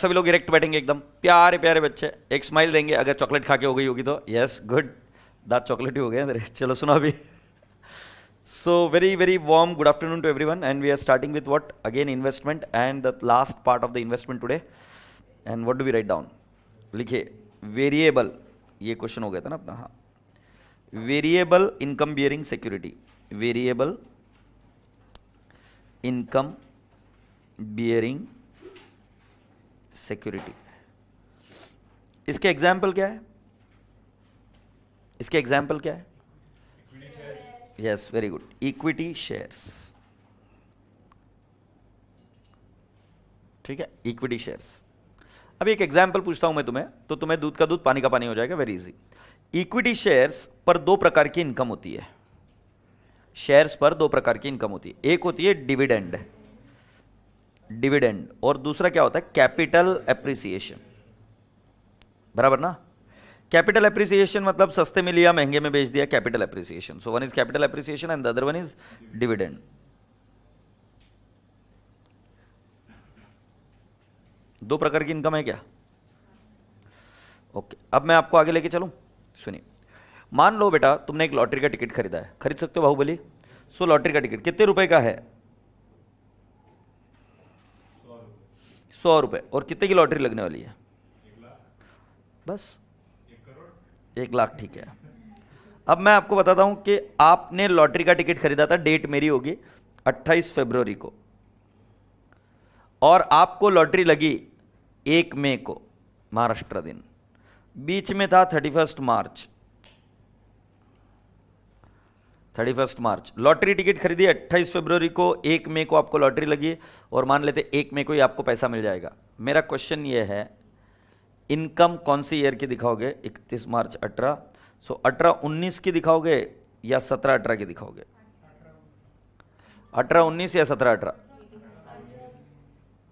सभी लोग इरेक्ट बैठेंगे एकदम, प्यारे प्यारे बच्चे, एक स्माइल देंगे अगर चॉकलेट खा के हो गई होगी तो। यस गुड, दांत चॉकलेट ही हो गए। चलो सुनो अभी। So very warm good afternoon to everyone, and we are starting with what again, investment, and the last part of the investment today. And what do we write down? लिखिए variable, ये question हो गया था ना अपना। हाँ, variable income bearing security, variable income bearing security. इसके example क्या है? इसके एग्जाम्पल क्या है? Yes very good, equity shares. ठीक है, इक्विटी शेयर्स। अभी एक एग्जाम्पल पूछता हूं मैं तुम्हें, तो तुम्हें दूध का दूध पानी का पानी हो जाएगा, वेरी इजी। इक्विटी शेयर्स पर दो प्रकार की इनकम होती है। शेयर्स पर दो प्रकार की इनकम होती है, एक होती है डिविडेंड, डिविडेंड, और दूसरा क्या होता है? Capital appreciation. बराबर ना? कैपिटल एप्रिसिएशन मतलब सस्ते में लिया महंगे में बेच दिया, capital appreciation. So one is capital appreciation and the other one is dividend. दो प्रकार की इनकम है क्या? ओके, अब मैं आपको आगे लेके चलूं, सुनिए। मान लो बेटा तुमने एक लॉटरी का टिकट खरीदा है, खरीद सकते हो बाहुबली। सो लॉटरी का टिकट कितने रुपए का है? 100 रुपए। और कितने की लॉटरी लगने वाली है? बस 1 लाख। ठीक है, अब मैं आपको बताता हूं कि आपने लॉटरी का टिकट खरीदा था, डेट मेरी होगी 28 फरवरी को, और आपको लॉटरी लगी 1 मई को, महाराष्ट्र दिन। बीच में था 31 मार्च। 31 मार्च लॉटरी टिकट खरीदी 28 फरवरी को, 1 मई को आपको लॉटरी लगी, और मान लेते 1 मई को ही आपको पैसा मिल जाएगा। मेरा क्वेश्चन ये है, इनकम कौन सी ईयर की दिखाओगे? 31 मार्च 18। सो 18-19 की दिखाओगे या 17-18 की दिखाओगे? 18-19 या 17-18?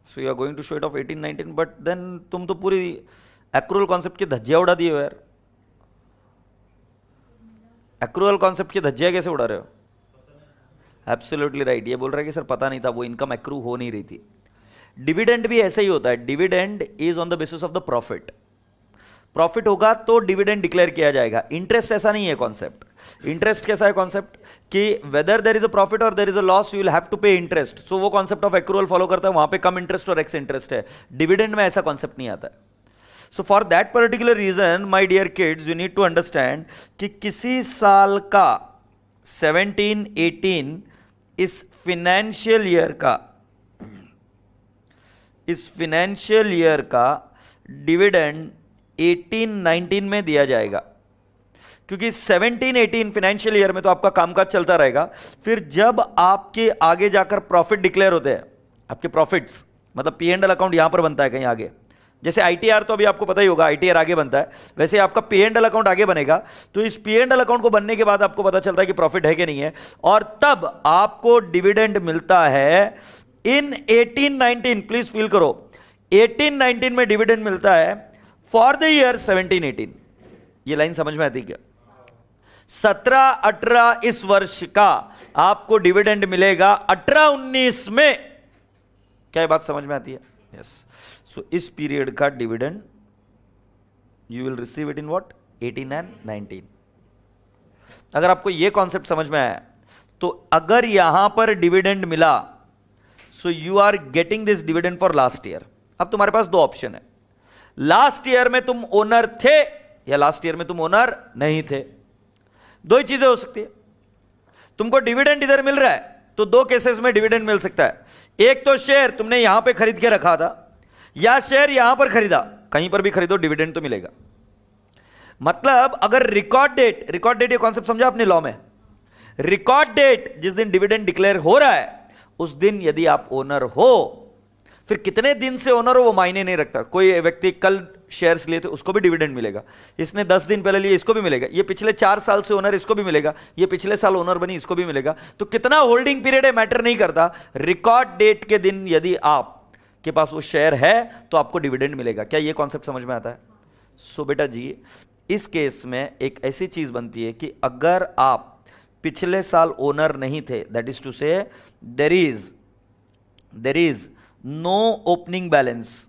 So you are going to show it of 18-19, but then तुम तो पूरी एक्रूअल कॉन्सेप्ट की धज्जियां उड़ा दिए हो यार। एक्रूअल कॉन्सेप्ट की धज्जियां कैसे उड़ा रहे हो? एब्सोल्युटली राइट, ये बोल रहा है कि सर पता नहीं था, वो इनकम एक्रू हो नहीं रही थी। डिविडेंड भी ऐसा ही होता है, dividend is on the basis of the profit. Profit होगा तो डिविडेंड डिक्लेयर किया जाएगा। इंटरेस्ट ऐसा नहीं है कॉन्सेप्ट। इंटरेस्ट कैसा है कॉन्सेप्ट कि whether there is a profit और there is a loss, you will have to pay interest. So वो कॉन्सेप्ट ऑफ एक्रूअल फॉलो करता है, वहां पे कम इंटरेस्ट और एक्स इंटरेस्ट है। डिविडेंड में ऐसा कॉन्सेप्ट नहीं आता है। So for that particular reason my dear kids, you need to understand कि किसी साल का 17-18 इस फिनेंशियल ईयर का डिविडेंड 18-19 में दिया जाएगा, क्योंकि 17-18 फाइनेंशियल ईयर में तो आपका कामकाज चलता रहेगा। फिर जब आपके आगे जाकर प्रॉफिट डिक्लेयर होते हैं, आपके प्रॉफिट्स मतलब P&L अकाउंट यहां पर बनता है कहीं आगे, जैसे ITR तो अभी आपको पता ही होगा, ITR आगे बनता है, वैसे आपका P&L अकाउंट आगे बनेगा। तो इस P&L अकाउंट को बनने के बाद आपको पता चलता है कि प्रॉफिट है कि नहीं है, और तब आपको डिविडेंड मिलता है इन 18-19। प्लीज फील करो, 18-19 में डिविडेंड मिलता है फॉर द ईयर 17-18। ये लाइन समझ में आती क्या? 17-18 इस वर्ष का आपको डिविडेंड मिलेगा 18-19 में। क्या ये बात समझ में आती है? यस। सो इस पीरियड का dividend you will receive it in what? 18 and 19। अगर आपको यह कॉन्सेप्ट समझ में आया, तो अगर यहां पर डिविडेंड मिला, so you are getting this dividend for last year. अब तुम्हारे पास दो ऑप्शन है, लास्ट ईयर में तुम ओनर थे या लास्ट ईयर में तुम ओनर नहीं थे। दो ही चीजें हो सकती है। तुमको डिविडेंड इधर मिल रहा है तो दो केसेस में डिविडेंड मिल सकता है। एक तो शेयर तुमने यहां पे खरीद के रखा था, या शेयर यहां पर खरीदा, कहीं पर भी खरीदो डिविडेंड तो मिलेगा। मतलब अगर रिकॉर्ड डेट ये कॉन्सेप्ट समझा आपने लॉ में? रिकॉर्ड डेट जिस दिन डिविडेंड डिक्लेयर हो रहा है, उस दिन यदि आप ओनर हो, फिर कितने दिन से ओनर हो वो मायने नहीं रखता। कोई व्यक्ति कल शेयर्स लिए थे, उसको भी डिविडेंड मिलेगा। इसने 10 दिन पहले लिए, इसको भी मिलेगा। ये पिछले 4 साल से ओनर, इसको भी मिलेगा। ये पिछले साल ओनर बनी, इसको भी मिलेगा। तो कितना होल्डिंग पीरियड है मैटर नहीं करता। रिकॉर्ड डेट के दिन यदि आप के पास वो शेयर है तो आपको डिविडेंड मिलेगा। क्या ये कॉन्सेप्ट समझ में आता है? सो बेटा जी, इस केस में एक ऐसी चीज बनती है कि अगर आप पिछले साल ओनर नहीं थे, that is to say there is no opening balance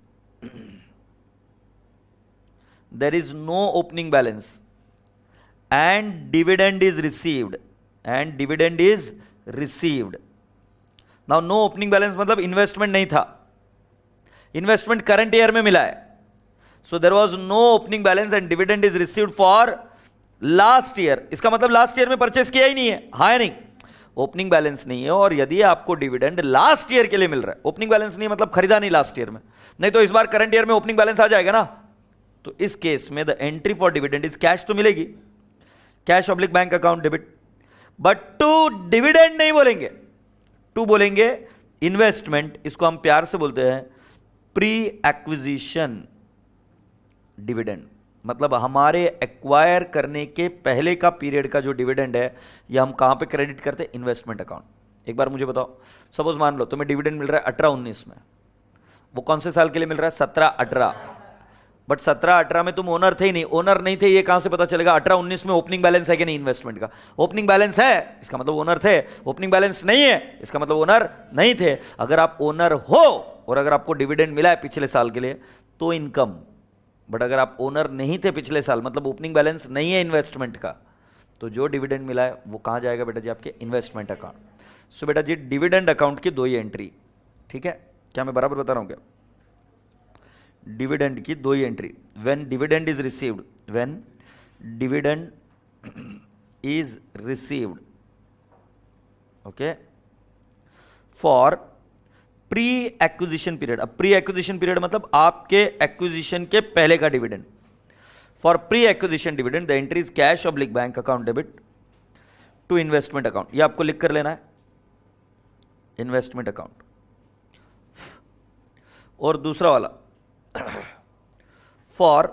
there is no opening balance and dividend is received, now no opening balance मतलब इन्वेस्टमेंट नहीं था, इन्वेस्टमेंट करंट ईयर में मिला है, so there was no opening balance and dividend is received for last year. इसका मतलब last year में purchase किया ही नहीं है, हाँ या नहीं, ओपनिंग बैलेंस नहीं है, और यदि आपको डिविडेंड लास्ट ईयर के लिए मिल रहा है, ओपनिंग बैलेंस नहीं मतलब खरीदा नहीं लास्ट ईयर में, नहीं तो इस बार करंट ईयर में ओपनिंग बैलेंस आ जाएगा ना, तो इस केस में the entry for dividend is cash तो मिलेगी, cash oblique bank account debit, but to dividend नहीं बोलेंगे, टू बोलेंगे इन्वेस्टमेंट, इसको हम प्यार से बोलते हैं प्री एक्विजिशन डिविडेंड, मतलब हमारे एक्वायर करने के पहले का पीरियड का जो डिविडेंड है ये हम कहां पे क्रेडिट करते हैं, इन्वेस्टमेंट अकाउंट। एक बार मुझे बताओ, सपोज मान लो तुम्हें डिविडेंड मिल रहा है 18-19 में, वो कौन से साल के लिए मिल रहा है, 17-18, बट 17-18 में तुम ओनर थे ही नहीं, ओनर नहीं थे, ये कहां से पता चलेगा, 18-19 में ओपनिंग बैलेंस है कि नहीं इन्वेस्टमेंट का, ओपनिंग बैलेंस है इसका मतलब ओनर थे, ओपनिंग बैलेंस नहीं है इसका मतलब ओनर नहीं थे। अगर आप ओनर हो और अगर आपको डिविडेंड मिला है पिछले साल के लिए तो इनकम, बट अगर आप ओनर नहीं थे पिछले साल मतलब ओपनिंग बैलेंस नहीं है इन्वेस्टमेंट का, तो जो डिविडेंड मिला है वो कहां जाएगा बेटा जी, आपके इन्वेस्टमेंट अकाउंट। सो बेटा जी डिविडेंड अकाउंट की दो ही एंट्री, ठीक है, क्या मैं बराबर बता रहा हूं क्या, डिविडेंड की दो ही entry, when dividend is received, when dividend is received, okay, for pre acquisition period. अब प्री एक्विजिशन पीरियड मतलब आपके एक्विजिशन के पहले का dividend, for pre acquisition dividend the entry is cash oblique bank account debit to investment account, ये आपको लिख कर लेना है, इन्वेस्टमेंट अकाउंट। और दूसरा वाला for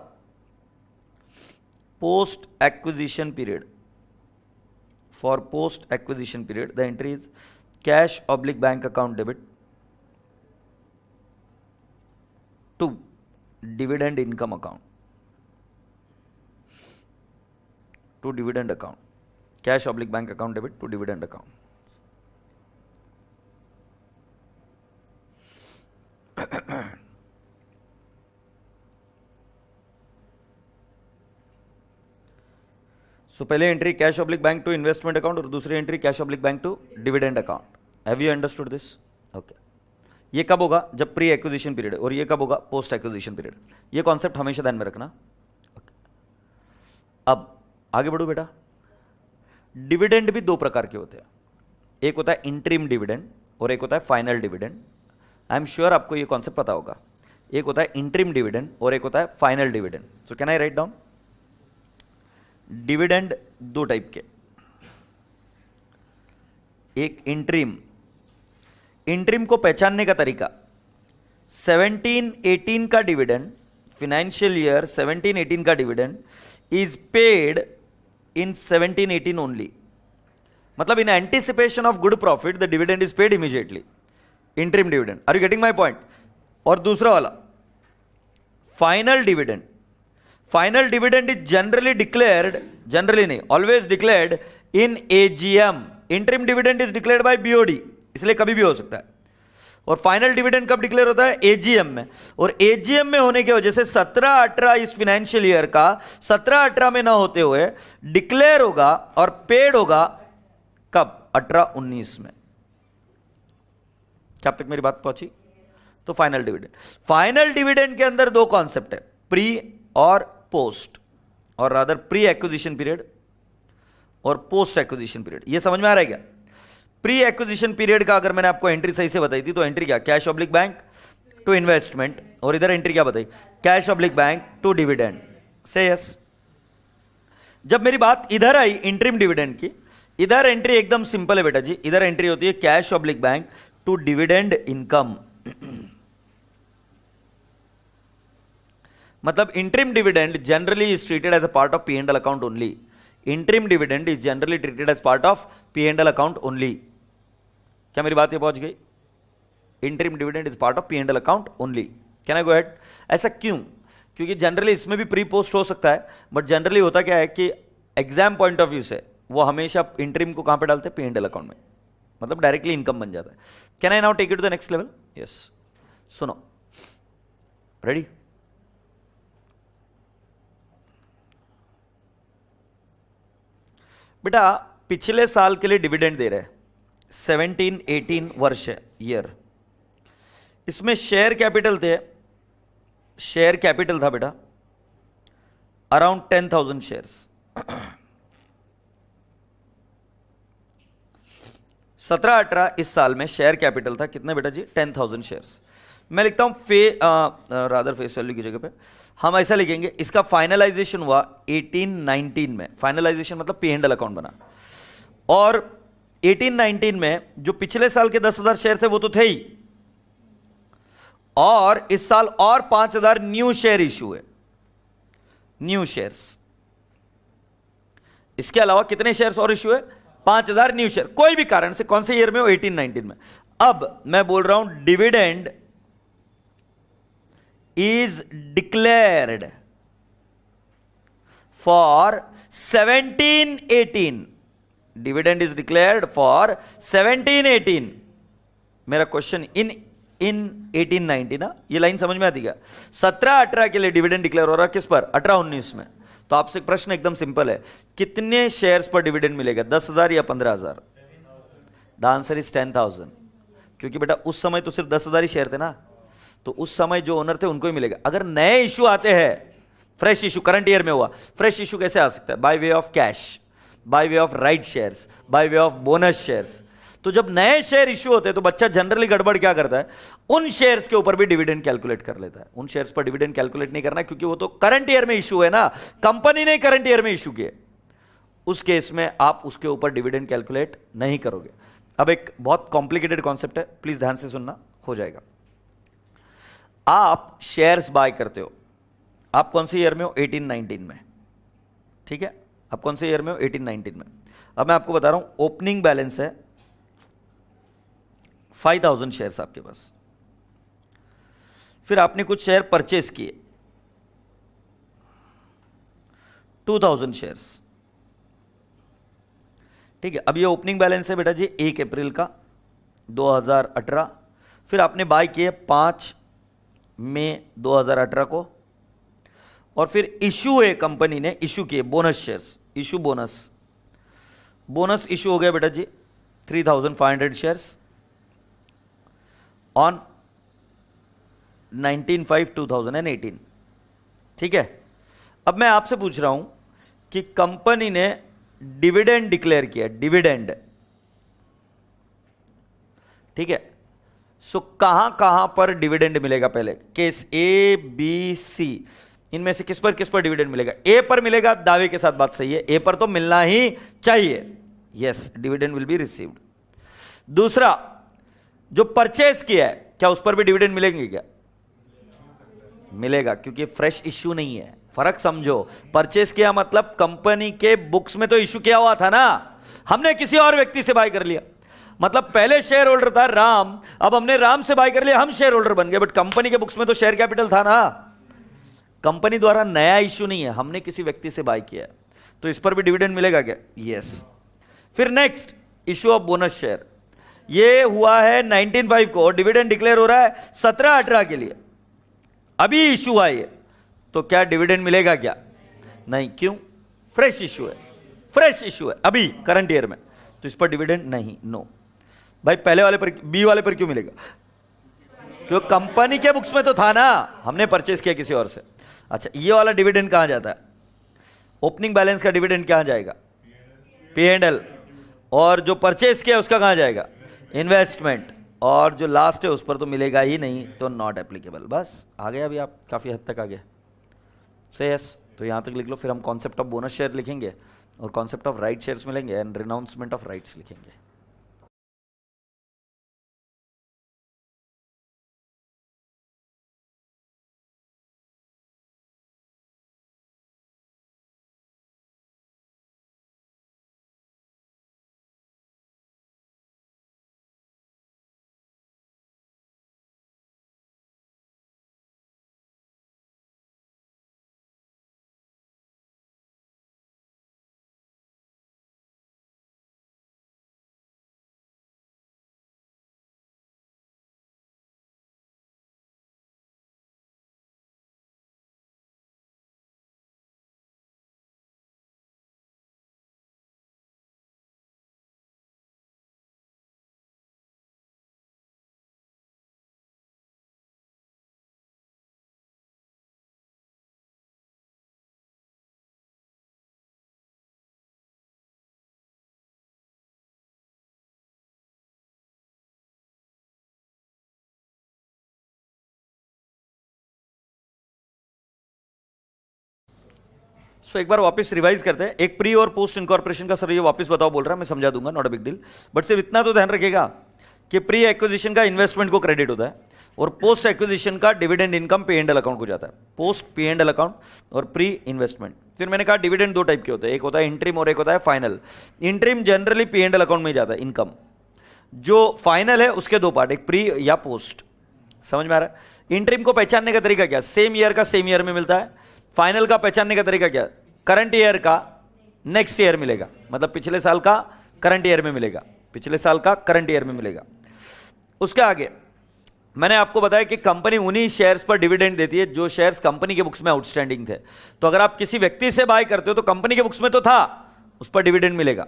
post acquisition period, for post acquisition period the entry is cash oblique bank account debit to dividend income account, to dividend account, cash oblique bank account debit to dividend account. So पहले entry cash oblique bank to investment account और दूसरी entry cash oblique bank to dividend account. Have you understood this? Okay, ये कब होगा, जब pre acquisition period, और ये कब होगा, पोस्ट एक्विजिशन पीरियड। ये कॉन्सेप्ट हमेशा ध्यान में रखना। अब आगे बढ़ो बेटा, डिविडेंड भी दो प्रकार के होते हैं, एक होता है इंटरिम डिविडेंड और एक होता है final dividend. I am sure आपको ये कॉन्सेप्ट पता होगा, एक होता है इंटरिम डिविडेंड और एक होता है final dividend. So can I write down, dividend दो टाइप के, एक इंटरिम, इंटरिम को पहचानने का तरीका, 17-18 का डिविडेंड, फाइनेंशियल ईयर 17-18 का dividend is paid in 17-18 only, मतलब in anticipation of good profit the dividend is paid immediately, interim dividend. Are you getting my point? और दूसरा वाला final dividend, final dividend is generally declared, generally नहीं, always declared in AGM. Interim dividend is declared by BOD, इसलिए कभी भी हो सकता है। और फाइनल डिविडेंड कब डिक्लेयर होता है, एजीएम में। और एजीएम में होने की वजह से 17-18 इस फाइनेंशियल ईयर का 17-18 में ना होते हुए डिक्लेयर होगा और पेड होगा कब, 18-19 में। क्या अब तक मेरी बात पहुंची? तो फाइनल डिविडेंड, फाइनल डिविडेंड के अंदर दो कॉन्सेप्ट है, प्री और पोस्ट, और रादर प्री एक्विजिशन पीरियड और पोस्ट एक्विजिशन पीरियड। ये समझ में आ रहा है क्या? प्री एक्विजिशन पीरियड का अगर मैंने आपको एंट्री सही से बताई थी तो एंट्री क्या, cash oblique bank to investment, और इधर एंट्री क्या बताई, cash oblique bank to dividend. Say yes. जब मेरी बात इधर आई इंटरिम डिविडेंड की, इधर एंट्री एकदम सिंपल है बेटा जी, इधर एंट्री होती है cash oblique bank to dividend income. मतलब interim dividend generally is treated as a part of P&L account only, interim dividend is generally treated as part of P&L account only. क्या मेरी बात ये पहुंच गई? Interim dividend is part of P&L account only. Can I go ahead? ऐसा क्यों? क्योंकि generally इसमें भी प्री पोस्ट हो सकता है, बट जनरली होता क्या है कि एग्जाम पॉइंट ऑफ व्यू से वो हमेशा इंटरिम को कहां पे डालते हैं, P&L अकाउंट में, मतलब डायरेक्टली इनकम बन जाता है। Can I now take it to the next level? Yes. सुनो, रेडी? बेटा पिछले साल के लिए डिविडेंड दे रहे हैं 17-18 वर्ष ईयर। इसमें शेयर कैपिटल थे, शेयर कैपिटल था बेटा अराउंड 10,000 शेयर्स। 17-18 इस साल में शेयर कैपिटल था कितने बेटा जी? 10,000 शेयर्स। मैं लिखता हूं रादर फेस वैल्यू की जगह पे हम ऐसा लिखेंगे, इसका फाइनलाइजेशन हुआ 18-19 में। फाइनलाइजेशन मतलब पी एंड एल अकाउंट बना, और 18-19 में जो पिछले साल के 10,000 शेयर थे वो तो थे ही, और इस साल और 5,000 न्यू शेयर इश्यू हुए, न्यू शेयर्स। इसके अलावा कितने शेयर्स और इश्यू है? 5,000 न्यू शेयर, कोई भी कारण से, कौन से ईयर में हो? 18-19 में। अब मैं बोल रहा हूं dividend is declared for 17-18। Dividend is declared for 17-18। मेरा क्वेश्चन इन 18-19 ना, ये लाइन समझ में आती क्या? 17-18 के लिए डिविडेंड डिक्लेयर हो रहा है किस पर? 18-19 में। तो आपसे प्रश्न एकदम सिंपल है, कितने शेयर्स पर डिविडेंड मिलेगा? 10,000 या 15,000? द आंसर इज 10,000, क्योंकि बेटा उस समय तो सिर्फ 10,000 ही शेयर थे ना, तो उस समय जो ओनर थे उनको ही मिलेगा। अगर नए इश्यू आते हैं, फ्रेश इश्यू करंट ईयर में हुआ, फ्रेश इश्यू कैसे आ सकता है? By way of cash, by way of right shares, by way of bonus shares. तो जब नए शेयर इश्यू होते हैं तो बच्चा जनरली गड़बड़ क्या करता है? उन शेयर्स के ऊपर भी डिविडेंड कैलकुलेट कर लेता है। उन शेयर्स पर डिविडेंड कैलकुलेट नहीं करना, क्योंकि वो तो करंट ईयर में इश्यू है ना, कंपनी ने करंट ईयर में इश्यू किए। उस केस में आप उसके ऊपर डिविडेंड कैलकुलेट नहीं करोगे। अब एक बहुत कॉम्प्लिकेटेड कॉन्सेप्ट है, प्लीज ध्यान से सुनना, हो जाएगा। आप शेयर्स बाय करते हो, आप कौन से ईयर में हो? 18-19 में, ठीक है? आप कौन से ईयर में हो? 18-19 में। अब मैं आपको बता रहा हूं, ओपनिंग बैलेंस है 5,000 शेयर्स आपके पास, फिर आपने कुछ शेयर परचेस किए 2,000 शेयर्स, ठीक है? अब ये ओपनिंग बैलेंस है बेटा जी 1 अप्रैल का 2018। फिर आपने बाय किए 5 मई 2018 को, और फिर इश्यू है, कंपनी ने इश्यू किए bonus shares, issue bonus, bonus issue हो गया बेटा जी 3,500 शेयर्स ऑन 19/5/2018, ठीक है? अब मैं आपसे पूछ रहा हूं कि कंपनी ने डिविडेंड डिक्लेयर किया, डिविडेंड, ठीक है? सो कहां कहां पर डिविडेंड मिलेगा? पहले केस ए बी सी, इनमें से किस पर डिविडेंड मिलेगा? ए पर मिलेगा, दावे के साथ बात सही है, ए पर तो मिलना ही चाहिए, yes, dividend will be received. दूसरा, जो परचेस किया है, क्या उस पर भी डिविडेंड मिलेंगे? क्या मिलेगा? क्योंकि फ्रेश इश्यू नहीं है, फर्क समझो। परचेस किया मतलब कंपनी के बुक्स में तो इश्यू किया हुआ था ना, हमने किसी और व्यक्ति से बाय कर लिया, मतलब पहले शेयर होल्डर था राम, अब हमने राम से बाय कर लिया, हम शेयर होल्डर बन गए, बट कंपनी के बुक्स में तो शेयर कैपिटल था ना। कंपनी द्वारा नया इश्यू नहीं है, हमने किसी व्यक्ति से बाय किया, तो इस पर भी डिविडेंड मिलेगा क्या? यस। फिर next, issue of bonus share, ये हुआ है 19/5 को, और डिविडेंड डिक्लेयर हो रहा है 17-18 के लिए, अभी इश्यू हुआ ये, तो क्या डिविडेंड मिलेगा? क्या नहीं, क्यों? फ्रेश इश्यू है, फ्रेश इश्यू है अभी करंट ईयर में, तो इस पर डिविडेंड नहीं, नो। भाई पहले वाले पर, बी वाले पर क्यों मिलेगा? क्योंकि कंपनी के बुक्स में तो था ना, हमने परचेस किया किसी और से। अच्छा, ये वाला डिविडेंड कहां जाता है? ओपनिंग बैलेंस का डिविडेंड कहां जाएगा? P&L। और जो परचेस किया उसका कहां जाएगा? इन्वेस्टमेंट। और जो लास्ट है उस पर तो मिलेगा ही नहीं, तो नॉट एप्लीकेबल। बस आ गया, अभी आप काफी हद तक आ गए, से यस। तो यहां तक लिख लो, फिर हम कॉन्सेप्ट ऑफ बोनस शेयर लिखेंगे और कॉन्सेप्ट ऑफ राइट शेयर्स मिलेंगे एंड रिनाउंसमेंट ऑफ राइट्स लिखेंगे। सो एक बार वापस रिवाइज करते हैं। एक प्री और पोस्ट इनकॉर्पोरेशन का सर ये वापस बताओ बोल रहा है, मैं समझा दूंगा, not a big deal. But सिर्फ इतना तो ध्यान रखिएगा कि प्री एक्विजिशन का इन्वेस्टमेंट को क्रेडिट होता है और पोस्ट एक्विजिशन का डिविडेंड इनकम पे एंड एल अकाउंट को जाता है। पोस्ट पे एंड एल अकाउंट और प्री इन्वेस्टमेंट। फिर मैंने कहा डिविडेंड दो टाइप के होते हैं, एक होता है इंटरिम और एक होता है फाइनल। इंटरिम जनरली पे एंड एल अकाउंट में जाता है इनकम। जो फाइनल है उसके दो पार्ट, एक प्री या पोस्ट। समझ में आ रहा है? इंटरिम को पहचानने का तरीका क्या? सेम ईयर का सेम ईयर में मिलता है। फाइनल का पहचानने का तरीका क्या? करंट ईयर का नेक्स्ट ईयर मिलेगा, मतलब पिछले साल का करंट ईयर में मिलेगा, पिछले साल का करंट ईयर में मिलेगा। उसके आगे मैंने आपको बताया कि कंपनी उन्हीं शेयर्स पर डिविडेंड देती है जो शेयर्स कंपनी के बुक्स में आउटस्टैंडिंग थे। तो अगर आप किसी व्यक्ति से बाय करते हो तो कंपनी के बुक्स में तो था, उस पर डिविडेंड मिलेगा।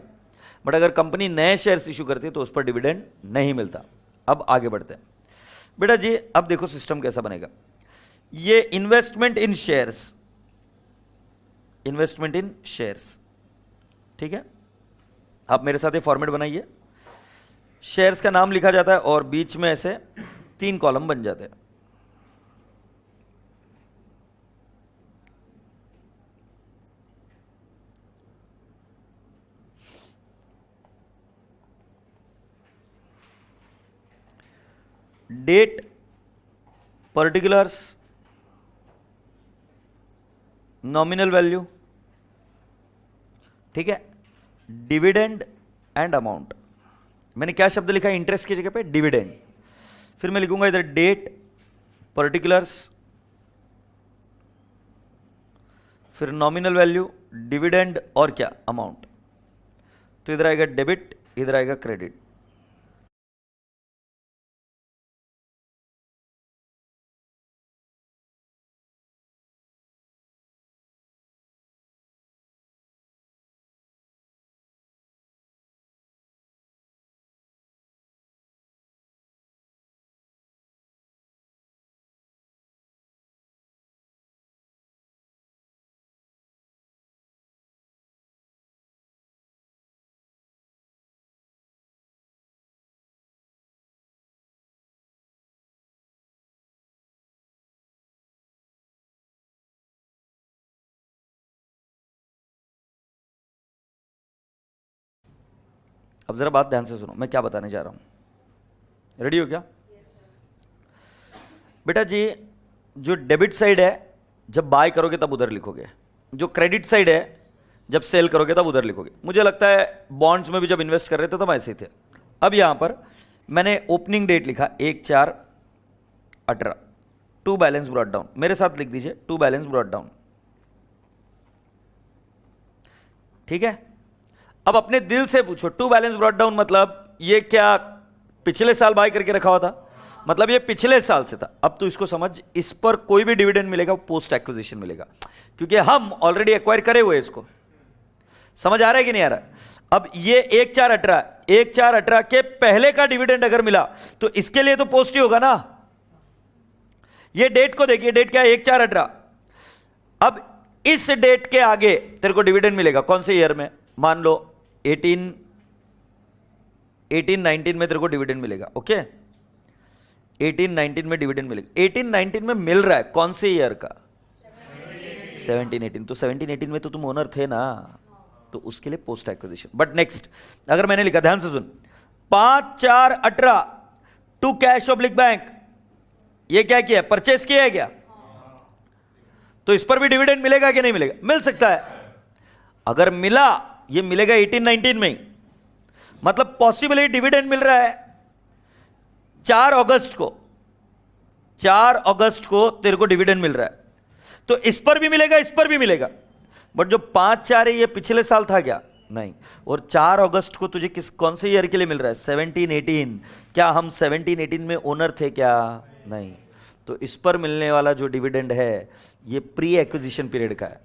बट अगर कंपनी नए शेयर्स इशू करती है तो उस पर डिविडेंड नहीं मिलता। अब आगे बढ़ते हैं बेटा जी। अब देखो सिस्टम कैसा बनेगा। ये इन्वेस्टमेंट इन शेयर्स, इन्वेस्टमेंट इन शेयर्स, ठीक है। आप मेरे साथ ये फॉर्मेट बनाइए। शेयर्स का नाम लिखा जाता है और बीच में ऐसे 3 कॉलम बन जाते हैं। डेट, पर्टिकुलर्स, नॉमिनल वैल्यू, ठीक है, डिविडेंड एंड अमाउंट। मैंने क्या शब्द लिखा है इंटरेस्ट की जगह पे? डिविडेंड। फिर मैं लिखूंगा इधर डेट, पर्टिकुलर्स, फिर नॉमिनल वैल्यू, डिविडेंड और क्या? अमाउंट। तो इधर आएगा डेबिट, इधर आएगा क्रेडिट। अब जरा बात ध्यान से सुनो, मैं क्या बताने जा रहा हूं। रेडी हो क्या? बेटा जी, जो डेबिट साइड है जब बाय करोगे तब उधर लिखोगे, जो क्रेडिट साइड है जब सेल करोगे तब उधर लिखोगे। मुझे लगता है बॉन्ड्स में भी जब इन्वेस्ट कर रहे थे तब ऐसे ही थे। अब यहां पर मैंने ओपनिंग डेट लिखा 1/4/18, टू बैलेंस ब्रॉट डाउन। मेरे साथ लिख दीजिए टू बैलेंस ब्रॉट डाउन, ठीक है। अब अपने दिल से पूछो, टू बैलेंस ब्रॉट डाउन मतलब ये क्या पिछले साल बाय करके रखा हुआ था? मतलब ये पिछले साल से था। अब तो इसको समझ, इस पर कोई भी डिविडेंड मिलेगा पोस्ट एक्विजिशन मिलेगा, क्योंकि हम ऑलरेडी एक्वायर करे हुए इसको। समझ आ रहा है कि नहीं आ रहा है? अब ये 1/4/18 के पहले का डिविडेंड अगर मिला तो इसके लिए तो पोस्ट ही होगा ना। ये डेट को देखिए, डेट क्या है? 1/4/18। अब इस डेट के आगे तेरे को डिविडेंड मिलेगा कौन से ईयर में? मान लो 18-19 में तेरे को डिविडेंड मिलेगा। ओके, 18-19 में डिविडेंड मिलेगा। 18-19 में मिल रहा है कौन से ईयर का? 17-18। तो 17-18 में तो तुम ओनर थे ना, तो उसके लिए पोस्ट एक्विजिशन। बट नेक्स्ट अगर मैंने लिखा, ध्यान से सुन, 5/4/18 टू कैश ऑब्लिक बैंक, ये क्या किया? परचेस किया है क्या? तो इस पर भी डिविडेंड मिलेगा कि नहीं मिलेगा? मिल सकता है। अगर मिला, ये मिलेगा 18-19 में ही। मतलब पॉसिबली डिविडेंड मिल रहा है 4 अगस्त को, 4 अगस्त को तेरे को डिविडेंड मिल रहा है, तो इस पर भी मिलेगा, इस पर भी मिलेगा। बट जो 5/4 है ये पिछले साल था क्या? नहीं। और 4 अगस्त को तुझे कौन से ईयर के लिए मिल रहा है? 17-18। क्या हम 17-18 में ओनर थे क्या? नहीं। तो इस पर मिलने वाला जो डिविडेंड है ये प्री एक्विजिशन पीरियड का है।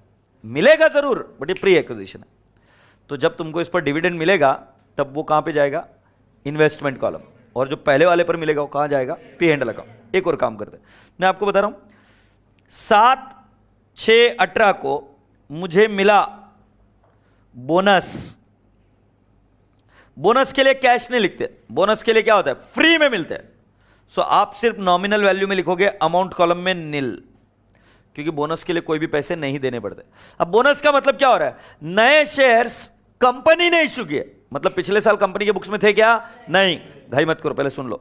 मिलेगा जरूर, बट ये प्री एक्विजिशन है। तो जब तुमको इस पर डिविडेंड मिलेगा तब वो कहां पे जाएगा? Investment column. और जो पहले वाले पर मिलेगा वो कहां जाएगा? पे एंड अकाउंट। एक और काम करते हैं, मैं आपको बता रहा हूं, 7/6/18 को मुझे मिला बोनस। बोनस के लिए कैश नहीं लिखते, बोनस के लिए क्या होता है? फ्री में मिलते हैं। सो आप सिर्फ नॉमिनल वैल्यू में लिखोगे अमाउंट कॉलम में निल, क्योंकि बोनस के लिए कोई भी पैसे नहीं देने पड़ते। अब बोनस का मतलब क्या हो रहा है, नए शेयर्स कंपनी ने इश्यू किए, मतलब पिछले साल कंपनी के बुक्स में थे क्या, नहीं, घाई मत करो, पहले सुन लो।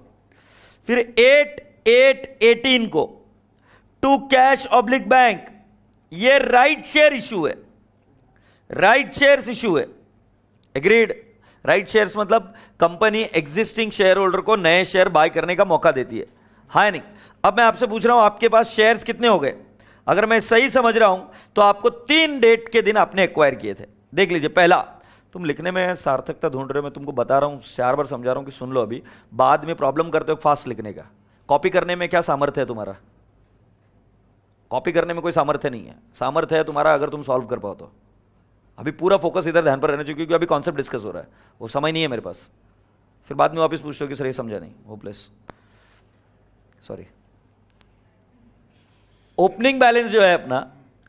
फिर 8/8/18 को टू कैश ऑब्लिक बैंक, ये राइट शेयर इश्यू है, राइट शेयर्स इश्यू है, एग्रीड। राइट शेयर्स मतलब कंपनी एग्जिस्टिंग शेयर होल्डर को नए शेयर बाय करने का मौका देती है, हाँ नहीं। अब मैं आपसे पूछ रहा हूं आपके पास शेयर्स कितने हो गए, अगर मैं सही समझ रहा हूं तो आपको 3 डेट के दिन आपने एक्वायर किए थे। देख लीजिए, पहला, तुम लिखने में सार्थकता ढूंढ रहे हो, मैं तुमको बता रहा हूं, 4 बार समझा रहा हूं कि सुन लो, अभी बाद में प्रॉब्लम करते हो फास्ट लिखने का। कॉपी करने में क्या सामर्थ्य है तुम्हारा, कॉपी करने में कोई सामर्थ्य नहीं है, सामर्थ्य है तुम्हारा अगर तुम सॉल्व कर पाओ तो। अभी पूरा फोकस इधर ध्यान पर रहना चाहिए, क्योंकि अभी कॉन्सेप्ट डिस्कस हो रहा है, वो समय नहीं है मेरे पास, फिर बाद में वापस पूछते हो कि सर ये समझा नहीं, होपलेस, सॉरी। ओपनिंग बैलेंस जो है अपना,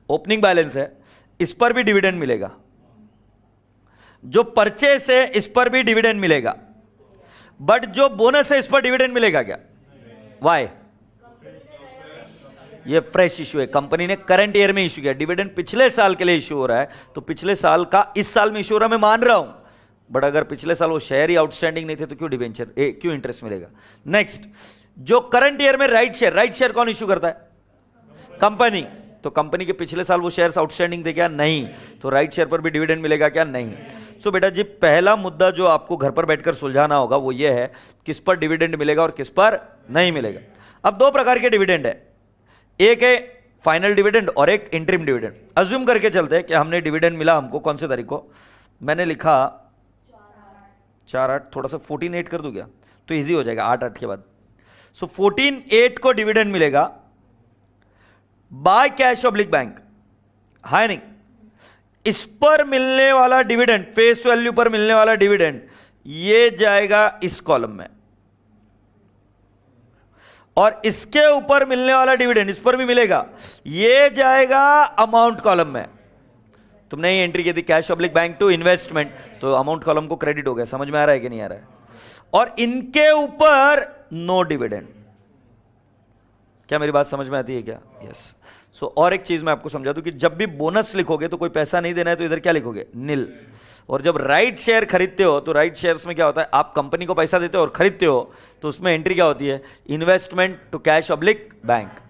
ओपनिंग बैलेंस है, इस पर भी डिविडेंड मिलेगा, जो परचेस है इस पर भी डिविडेंड मिलेगा, बट जो बोनस है इस पर डिविडेंड मिलेगा क्या, वाई, ये फ्रेश इशू है, कंपनी ने करंट ईयर में इशू किया, डिविडेंड पिछले साल के लिए इशू हो रहा है, तो पिछले साल का इस साल में इशू हो रहा है, मैं मान रहा हूं, बट अगर पिछले साल वो शेयर ही आउटस्टैंडिंग नहीं थे तो क्यों डिवेंचर, क्यों इंटरेस्ट मिलेगा। नेक्स्ट, जो करंट ईयर में राइट शेयर कौन इशू करता है, कंपनी, तो कंपनी के पिछले साल वो शेयर्स आउटस्टैंडिंग थे क्या, नहीं, तो राइट शेयर पर भी डिविडेंड मिलेगा क्या, नहीं। सो बेटा जी, पहला मुद्दा जो आपको घर पर बैठकर सुलझाना होगा वो ये है, किस पर डिविडेंड मिलेगा और किस पर नहीं मिलेगा। अब 2 प्रकार के डिविडेंड है, एक है फाइनल डिविडेंड और एक इंटरिम डिविडेंड। अज्यूम करके चलते हैं कि हमने डिविडेंड मिला हमको, कौन से तारीख को, मैंने लिखा 4/8, थोड़ा सा 14/8 कर दूं क्या, तो इजी हो जाएगा 8/8 के बाद। सो 14/8 को डिविडेंड मिलेगा बाय कैश ऑब्लिक बैंक, है नहीं। इस पर मिलने वाला डिविडेंड, फेस वैल्यू पर मिलने वाला डिविडेंड, ये जाएगा इस कॉलम में, और इसके ऊपर मिलने वाला डिविडेंड इस पर भी मिलेगा, ये जाएगा अमाउंट कॉलम में। तुमने ये एंट्री की थी cash oblique bank to investment, तो अमाउंट कॉलम को क्रेडिट हो गया, समझ में आ रहा है कि नहीं आ रहा है। और इनके ऊपर नो डिविडेंड, क्या मेरी बात समझ में आती है क्या, यस। सो और एक चीज मैं आपको समझा दूं कि जब भी बोनस लिखोगे तो कोई पैसा नहीं देना है, तो इधर क्या लिखोगे, निल। और जब राइट शेयर खरीदते हो तो राइट शेयर्स में क्या होता है, आप कंपनी को पैसा देते हो और खरीदते हो, तो उसमें एंट्री क्या होती है, investment to cash oblique bank.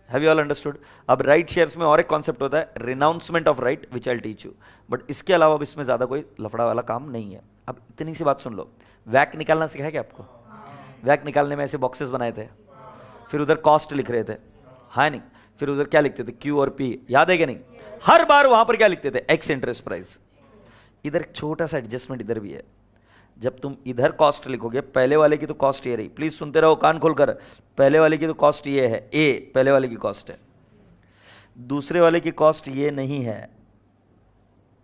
Have you all understood. अब राइट शेयर्स में और एक कॉन्सेप्ट होता है, renouncement of right, which I teach you, but इसके अलावा अब इसमें ज्यादा कोई लफड़ा वाला काम नहीं है। अब इतनी सी बात सुन लो, वैक निकालना सिखाया क्या आपको, वैक निकालने में ऐसे बॉक्सेस बनाए थे, फिर उधर कॉस्ट लिख रहे थे, हाँ नहीं, फिर उधर क्या लिखते थे, क्यू और पी, याद है कि नहीं, हर बार वहां पर क्या लिखते थे, एक्स इंटरेस्ट प्राइस। इधर छोटा सा एडजस्टमेंट इधर भी है, जब तुम इधर कॉस्ट लिखोगे, पहले वाले की तो कॉस्ट ये रही, प्लीज सुनते रहो कान खोलकर, पहले वाले की तो कॉस्ट ये है, ए पहले वाले की कॉस्ट है, दूसरे वाले की कॉस्ट ये नहीं है,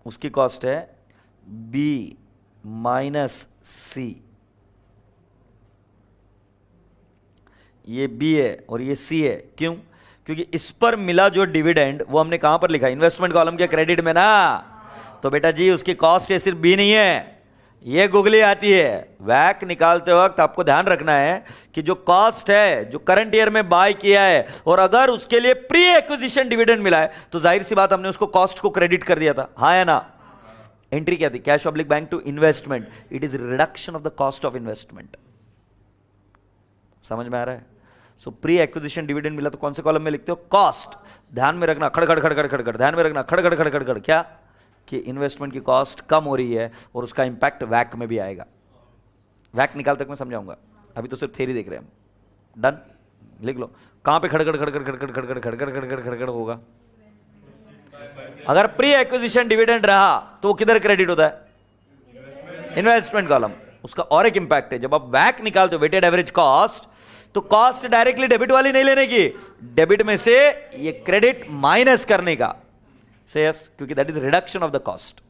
उसकी कॉस्ट है बी माइनस सी, ये बी है और ये सी है, क्यों, क्योंकि इस पर मिला जो डिविडेंड वो हमने कहां पर लिखा, इन्वेस्टमेंट कॉलम के क्रेडिट में ना, तो बेटा जी उसकी कॉस्ट ये सिर्फ बी नहीं है, ये गुगली आती है। वैक निकालते वक्त आपको ध्यान रखना है कि जो कॉस्ट है, जो करंट ईयर में बाय किया है, और अगर उसके लिए प्री एक्विजिशन डिविडेंड मिला है, तो जाहिर सी बात हमने उसको कॉस्ट को क्रेडिट कर दिया था, हाँ या ना। एंट्री क्या थी, cash oblique bank to investment, it is reduction of the cost of investment, समझ में आ रहा है। सो प्री एक्विजिशन डिविडेंड मिला तो कौन से कॉलम में लिखते हो, कॉस्ट। ध्यान में रखना, खड़खड़ खड़खड़ खड़खड़, ध्यान में रखना, खड़खड़ खड़खड़ खड़खड़, क्या कि इन्वेस्टमेंट की कॉस्ट कम हो रही है और उसका इंपैक्ट वैक में भी आएगा। वैक निकाल तक मैं समझाऊंगा, अभी तो सिर्फ थ्योरी देख रहे हैं हम। डन, लिख लो, कहां पे खड़खड़ खड़खड़ खड़खड़ खड़खड़ खड़खड़ खड़खड़ खड़खड़ होगा, अगर प्री एक्विजिशन डिविडेंड रहा तो वो किधर क्रेडिट होता है, इन्वेस्टमेंट कॉलम। उसका और एक इंपैक्ट है, जब आप वैक निकालते हो, वेटेड एवरेज कॉस्ट, तो कॉस्ट डायरेक्टली डेबिट वाली नहीं लेने की, डेबिट में से ये क्रेडिट माइनस करने का, से यस, क्योंकि that is reduction of the cost,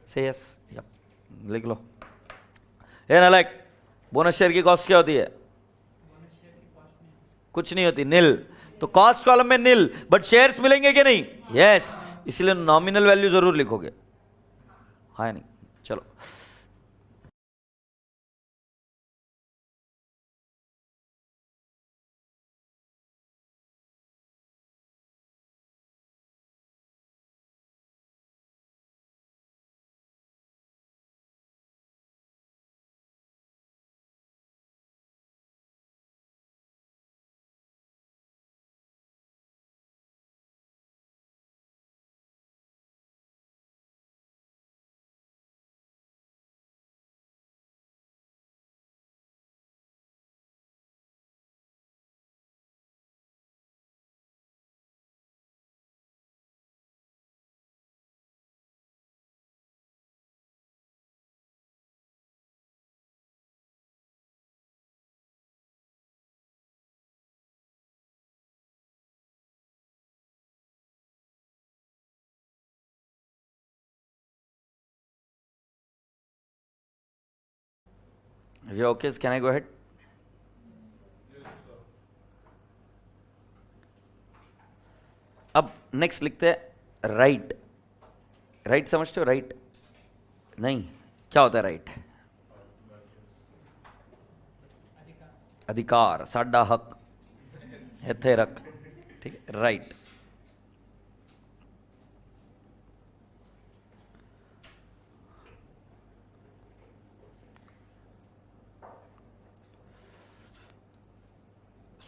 से यस, लिख लो। ए नालायक, बोनस शेयर की कॉस्ट क्या होती है, कुछ नहीं होती, निल, तो कॉस्ट कॉलम में निल, बट शेयर्स मिलेंगे कि नहीं, यस, इसलिए नॉमिनल वैल्यू जरूर लिखोगे, हाँ नहीं। चलो okay, can I go ahead? अब नेक्स्ट लिखते हैं राइट। राइट समझते हो? राइट नहीं, क्या होता है राइट? अधिकार, साडा हक, इत्थे रख, ठीक है, राइट।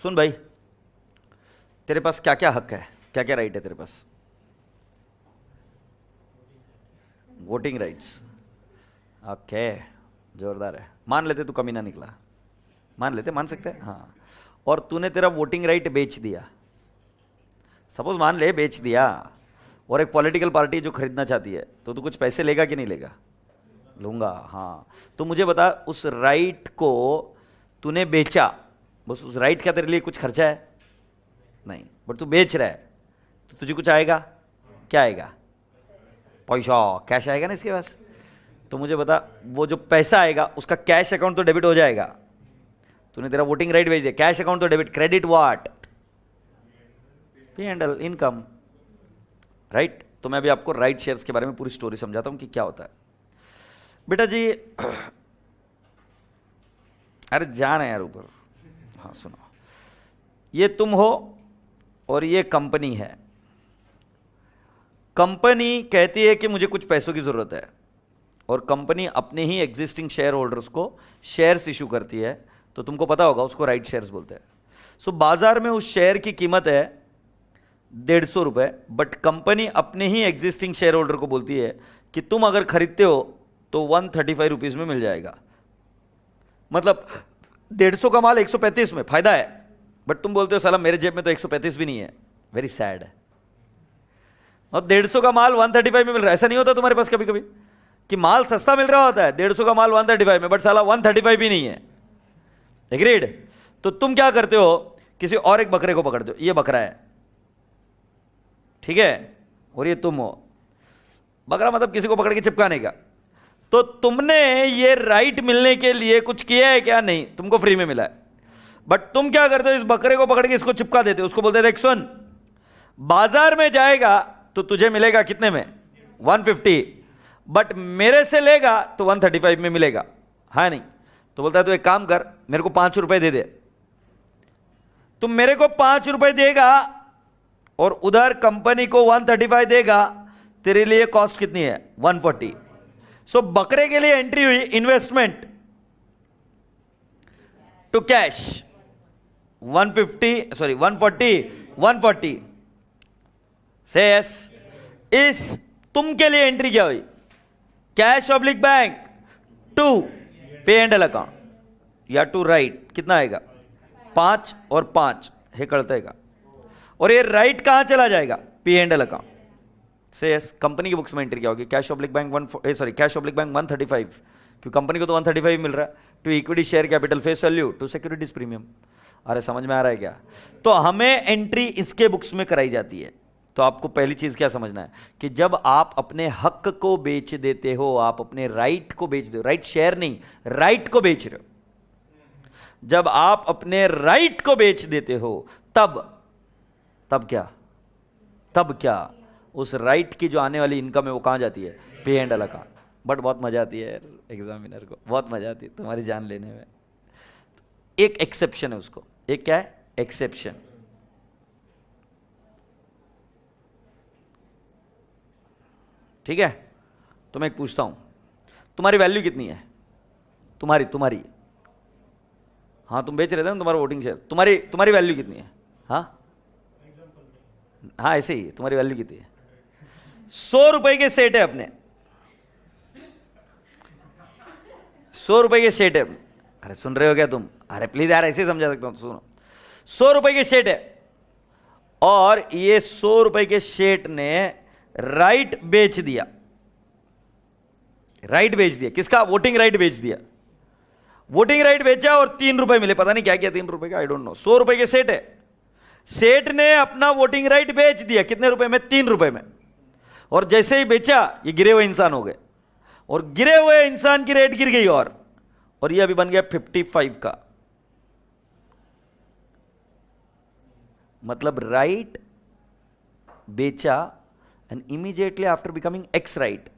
सुन भाई, तेरे पास क्या क्या हक है, क्या क्या राइट है तेरे पास? वोटिंग राइट्स, ओके, जोरदार है। मान लेते तू कमीना निकला, मान लेते, मान सकते हैं, हाँ। और तूने तेरा वोटिंग राइट बेच दिया, सपोज मान ले बेच दिया, और एक पॉलिटिकल पार्टी जो खरीदना चाहती है, तो तू कुछ पैसे लेगा कि नहीं लेगा? लूंगा, हाँ। तो मुझे बता, उस राइट को तूने बेचा, बस उस राइट का तेरे लिए कुछ खर्चा है? नहीं, बट तू बेच रहा है, तो तुझे कुछ आएगा? क्या आएगा? पैसा, कैश आएगा ना इसके पास। तो मुझे बता, वो जो पैसा आएगा उसका कैश अकाउंट तो डेबिट हो जाएगा। तूने तेरा वोटिंग राइट भेज दिया, कैश अकाउंट तो debit, credit what? P&L, income, right. तो मैं अभी आपको राइट शेयर्स के बारे में पूरी स्टोरी समझाता हूं कि क्या होता है। बेटा जी, अरे जान है यार ऊपर, हाँ सुनो, ये तुम हो और ये कंपनी है। कंपनी कहती है कि मुझे कुछ पैसों की जरूरत है, और कंपनी अपने ही एग्जिस्टिंग शेयर होल्डर्स को शेयर्स इशू करती है, तो तुमको पता होगा उसको राइट शेयर्स बोलते हैं। सो बाजार में उस शेयर की कीमत है 150 रुपए, बट कंपनी अपने ही एग्जिस्टिंग शेयर होल्डर को बोलती है कि तुम अगर खरीदते हो तो 135 रुपीज में मिल जाएगा। मतलब 150 का माल 135 में, फायदा है, बट तुम बोलते हो साला मेरे जेब में तो 135 भी नहीं है। वेरी सैड है। और 150 का माल 135 में मिल रहा है। ऐसा नहीं होता तुम्हारे पास कभी कभी कि माल सस्ता मिल रहा होता है 150 का माल 135 में, बट साला 135 भी नहीं है। एग्रीड? तो तुम क्या करते हो, किसी और एक बकरे को पकड़ते हो, ये बकरा है, ठीक है, और ये तुम हो। बकरा मतलब किसी को पकड़ के चिपकाने का। तो तुमने ये राइट मिलने के लिए कुछ किया है क्या? नहीं, तुमको फ्री में मिला है। बट तुम क्या करते हो, इस बकरे को पकड़ के इसको चिपका देते हो, उसको बोलते देख सुन, बाजार में जाएगा तो तुझे मिलेगा कितने में? 150, बट मेरे से लेगा तो 135 में मिलेगा, है नहीं? तो बोलता है तो एक काम कर, मेरे को 5 रुपए दे दे। तुम मेरे को 5 रुपए देगा और उधर कंपनी को 135 देगा, तेरे लिए कॉस्ट कितनी है? 140। सो बकरे के लिए एंट्री हुई इन्वेस्टमेंट टू कैश 150, सॉरी 140 से यस। इस तुम के लिए एंट्री क्या हुई? Cash oblique bank to P&L account या टू राइट, कितना आएगा? 5 और 5 हे कड़तेगा, और ये राइट कहां चला जाएगा? P&L अकाउंट से यस। कंपनी की बुक्स में एंट्री क्या होगी? कैश ऑब्लिक बैंक 135, क्योंकि कंपनी को तो 135 मिल रहा है, to equity share capital face value to securities premium. अरे समझ में आ रहा है क्या? तो हमें एंट्री इसके बुक्स में कराई जाती है। तो आपको पहली चीज क्या समझना है कि जब आप अपने हक को बेच देते हो, आप अपने राइट को बेच दो, राइट शेयर नहीं, राइट को बेच रहे हो। जब आप अपने राइट को बेच देते हो, तब क्या उस राइट की जो आने वाली इनकम है वो कहां जाती है? P&L account. बट बहुत मजा आती है एग्जामिनर को, बहुत मजा आती है तुम्हारी जान लेने में। एक एक्सेप्शन है उसको, एक क्या है? एक्सेप्शन। ठीक है? तो मैं एक पूछता हूं, तुम्हारी वैल्यू कितनी है? तुम्हारी हाँ, तुम बेच रहे थे ना तुम्हारा वोटिंग शेयर, तुम्हारी वैल्यू कितनी है? हाँ ऐसे ही, तुम्हारी वैल्यू कितनी है? 100 रुपए के सेट है अपने, 100 रुपए के सेट है। अरे सुन रहे हो क्या तुम? अरे प्लीज यार, ऐसे समझा सकता हूं, सुनो। 100 रुपए के सेट है, और ये 100 रुपए के सेट ने राइट बेच दिया। किसका? वोटिंग राइट बेच दिया। वोटिंग राइट बेचा और 3 रुपए मिले, पता नहीं क्या किया 3 रुपए का, आई डोंट नो। 100 रुपए के सेट है, सेठ ने अपना वोटिंग राइट बेच दिया, कितने रुपए में? 3 रुपए में। और जैसे ही बेचा, ये गिरे हुए इंसान हो गए, और गिरे हुए इंसान की रेट गिर गई, और और ये अभी बन गया 55 का, मतलब राइट बेचा and immediately after becoming ex right,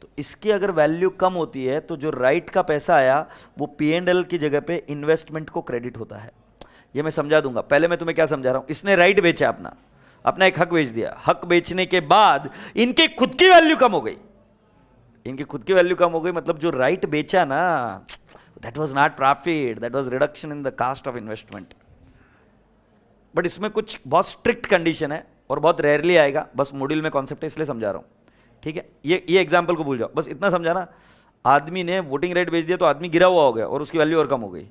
तो इसकी अगर वैल्यू कम होती है तो जो राइट का पैसा आया वो P&L की जगह पे इन्वेस्टमेंट को क्रेडिट होता है। ये मैं समझा दूंगा, पहले मैं तुम्हें क्या समझा रहा हूं। इसने राइट बेचा, अपना एक हक बेच दिया। हक बेचने के बाद इनकी खुद की वैल्यू कम हो गई, इनकी खुद की वैल्यू कम हो गई, मतलब जो राइट बेचा ना, that was not profit, that was reduction in the cost of investment. But इसमें कुछ बहुत स्ट्रिक्ट कंडीशन है और बहुत रेयरली आएगा, बस मॉड्यूल में कॉन्सेप्ट है इसलिए समझा रहा हूं, ठीक है। ये एग्जांपल को भूल जाओ, बस इतना समझाना। आदमी ने वोटिंग राइट बेच दिया तो आदमी गिरा हुआ हो गया और उसकी वैल्यू और कम हो गई,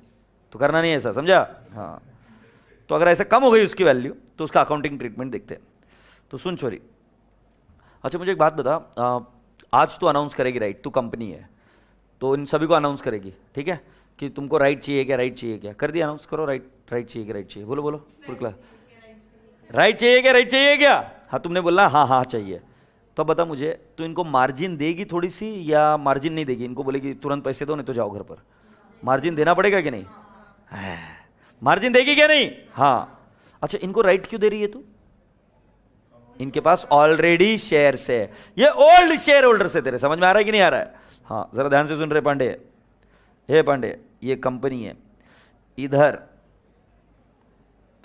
तो करना नहीं है ऐसा, समझा? हाँ, तो अगर ऐसा कम हो गई उसकी वैल्यू तो उसका अकाउंटिंग ट्रीटमेंट देखते हैं। तो सुन छोरी, अच्छा मुझे एक बात बता, आज तू अनाउंस करेगी राइट, तू कंपनी है तो इन सभी को अनाउंस करेगी, ठीक है, कि तुमको राइट चाहिए क्या, राइट चाहिए क्या, कर दिया अनाउंस करो, राइट चाहिए क्या, राइट चाहिए, बोलो बोलो पूरी क्लास, राइट चाहिए क्या, राइट चाहिए क्या? हाँ तुमने बोला हाँ हाँ चाहिए, तो बता मुझे, तो इनको मार्जिन देगी थोड़ी सी या मार्जिन नहीं देगी? इनको बोलेगी तुरंत पैसे दो नहीं तो जाओ घर पर, मार्जिन देना पड़ेगा कि नहीं? मार्जिन देगी क्या नहीं? हाँ। अच्छा इनको राइट क्यों दे रही है तू? इनके पास ऑलरेडी शेयर्स है, ये ओल्ड शेयर होल्डर से, तेरे समझ में आ रहा है कि नहीं आ रहा है? हाँ जरा ध्यान से सुन रहे पांडे, हे पांडे, ये कंपनी है, इधर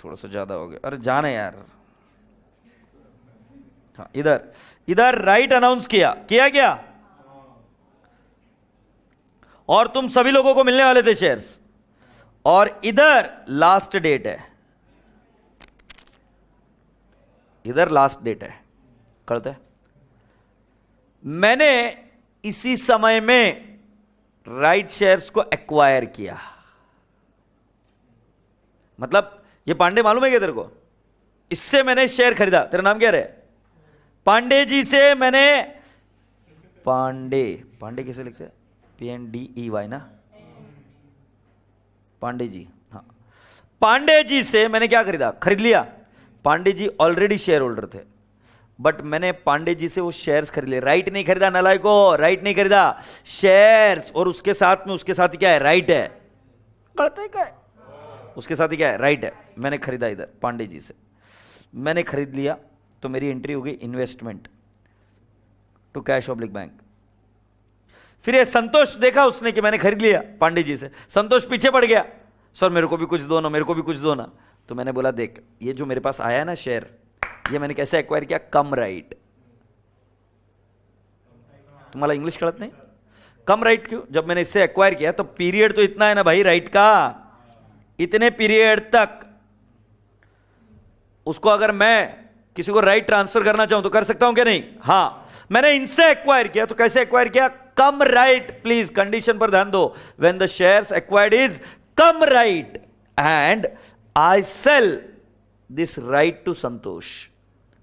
थोड़ा सा ज्यादा हो गया, अरे जाना यार, हाँ इधर राइट अनाउंस किया क्या? और तुम सभी लोगों को मिलने वाले थे शेयर्स, और इधर लास्ट डेट है, इधर लास्ट डेट है, करते हैं। मैंने इसी समय में राइट शेयर्स को एक्वायर किया, मतलब ये पांडे मालूम है क्या तेरे को? इससे मैंने शेयर खरीदा। तेरा नाम क्या रहे? पांडे जी से मैंने, पांडे कैसे लिखते हैं? PNDEY ना, पांडे जी, हाँ पांडे जी से मैंने क्या खरीदा? खरीद लिया। Pandey ji already share holder थे, बट मैंने पांडे जी से वो शेयर्स खरीद लिए, राइट नहीं खरीदा नालायको, राइट नहीं खरीदा, शेयर्स, और उसके साथ ही क्या है? राइट है। करते क्या है? उसके साथ ही क्या है? राइट है। मैंने खरीदा इधर पांडे जी से, मैंने खरीद लिया, तो मेरी एंट्री हो गई investment to cash oblique bank. फिर ये संतोष देखा उसने कि मैंने खरीद लिया पांडे जी से, संतोष पीछे पड़ गया, सर मेरे को भी कुछ दो ना, मेरे को भी कुछ दो ना। तो मैंने बोला देख, ये जो मेरे पास आया है ना शेयर, ये मैंने कैसे एक्वायर किया? कम राइट। तुम्हारा इंग्लिश कळत नहीं? कम राइट क्यों? जब मैंने इससे एक्वायर किया तो पीरियड तो इतना है ना भाई राइट का, इतने पीरियड तक उसको अगर मैं किसी को राइट ट्रांसफर करना चाहूं तो कर सकता हूं क्या नहीं? हाँ, मैंने इनसे एक्वायर किया, तो कैसे एक्वायर किया? कम राइट। प्लीज कंडीशन पर ध्यान दो, when the shares acquired is cum right and I sell this right to Santosh.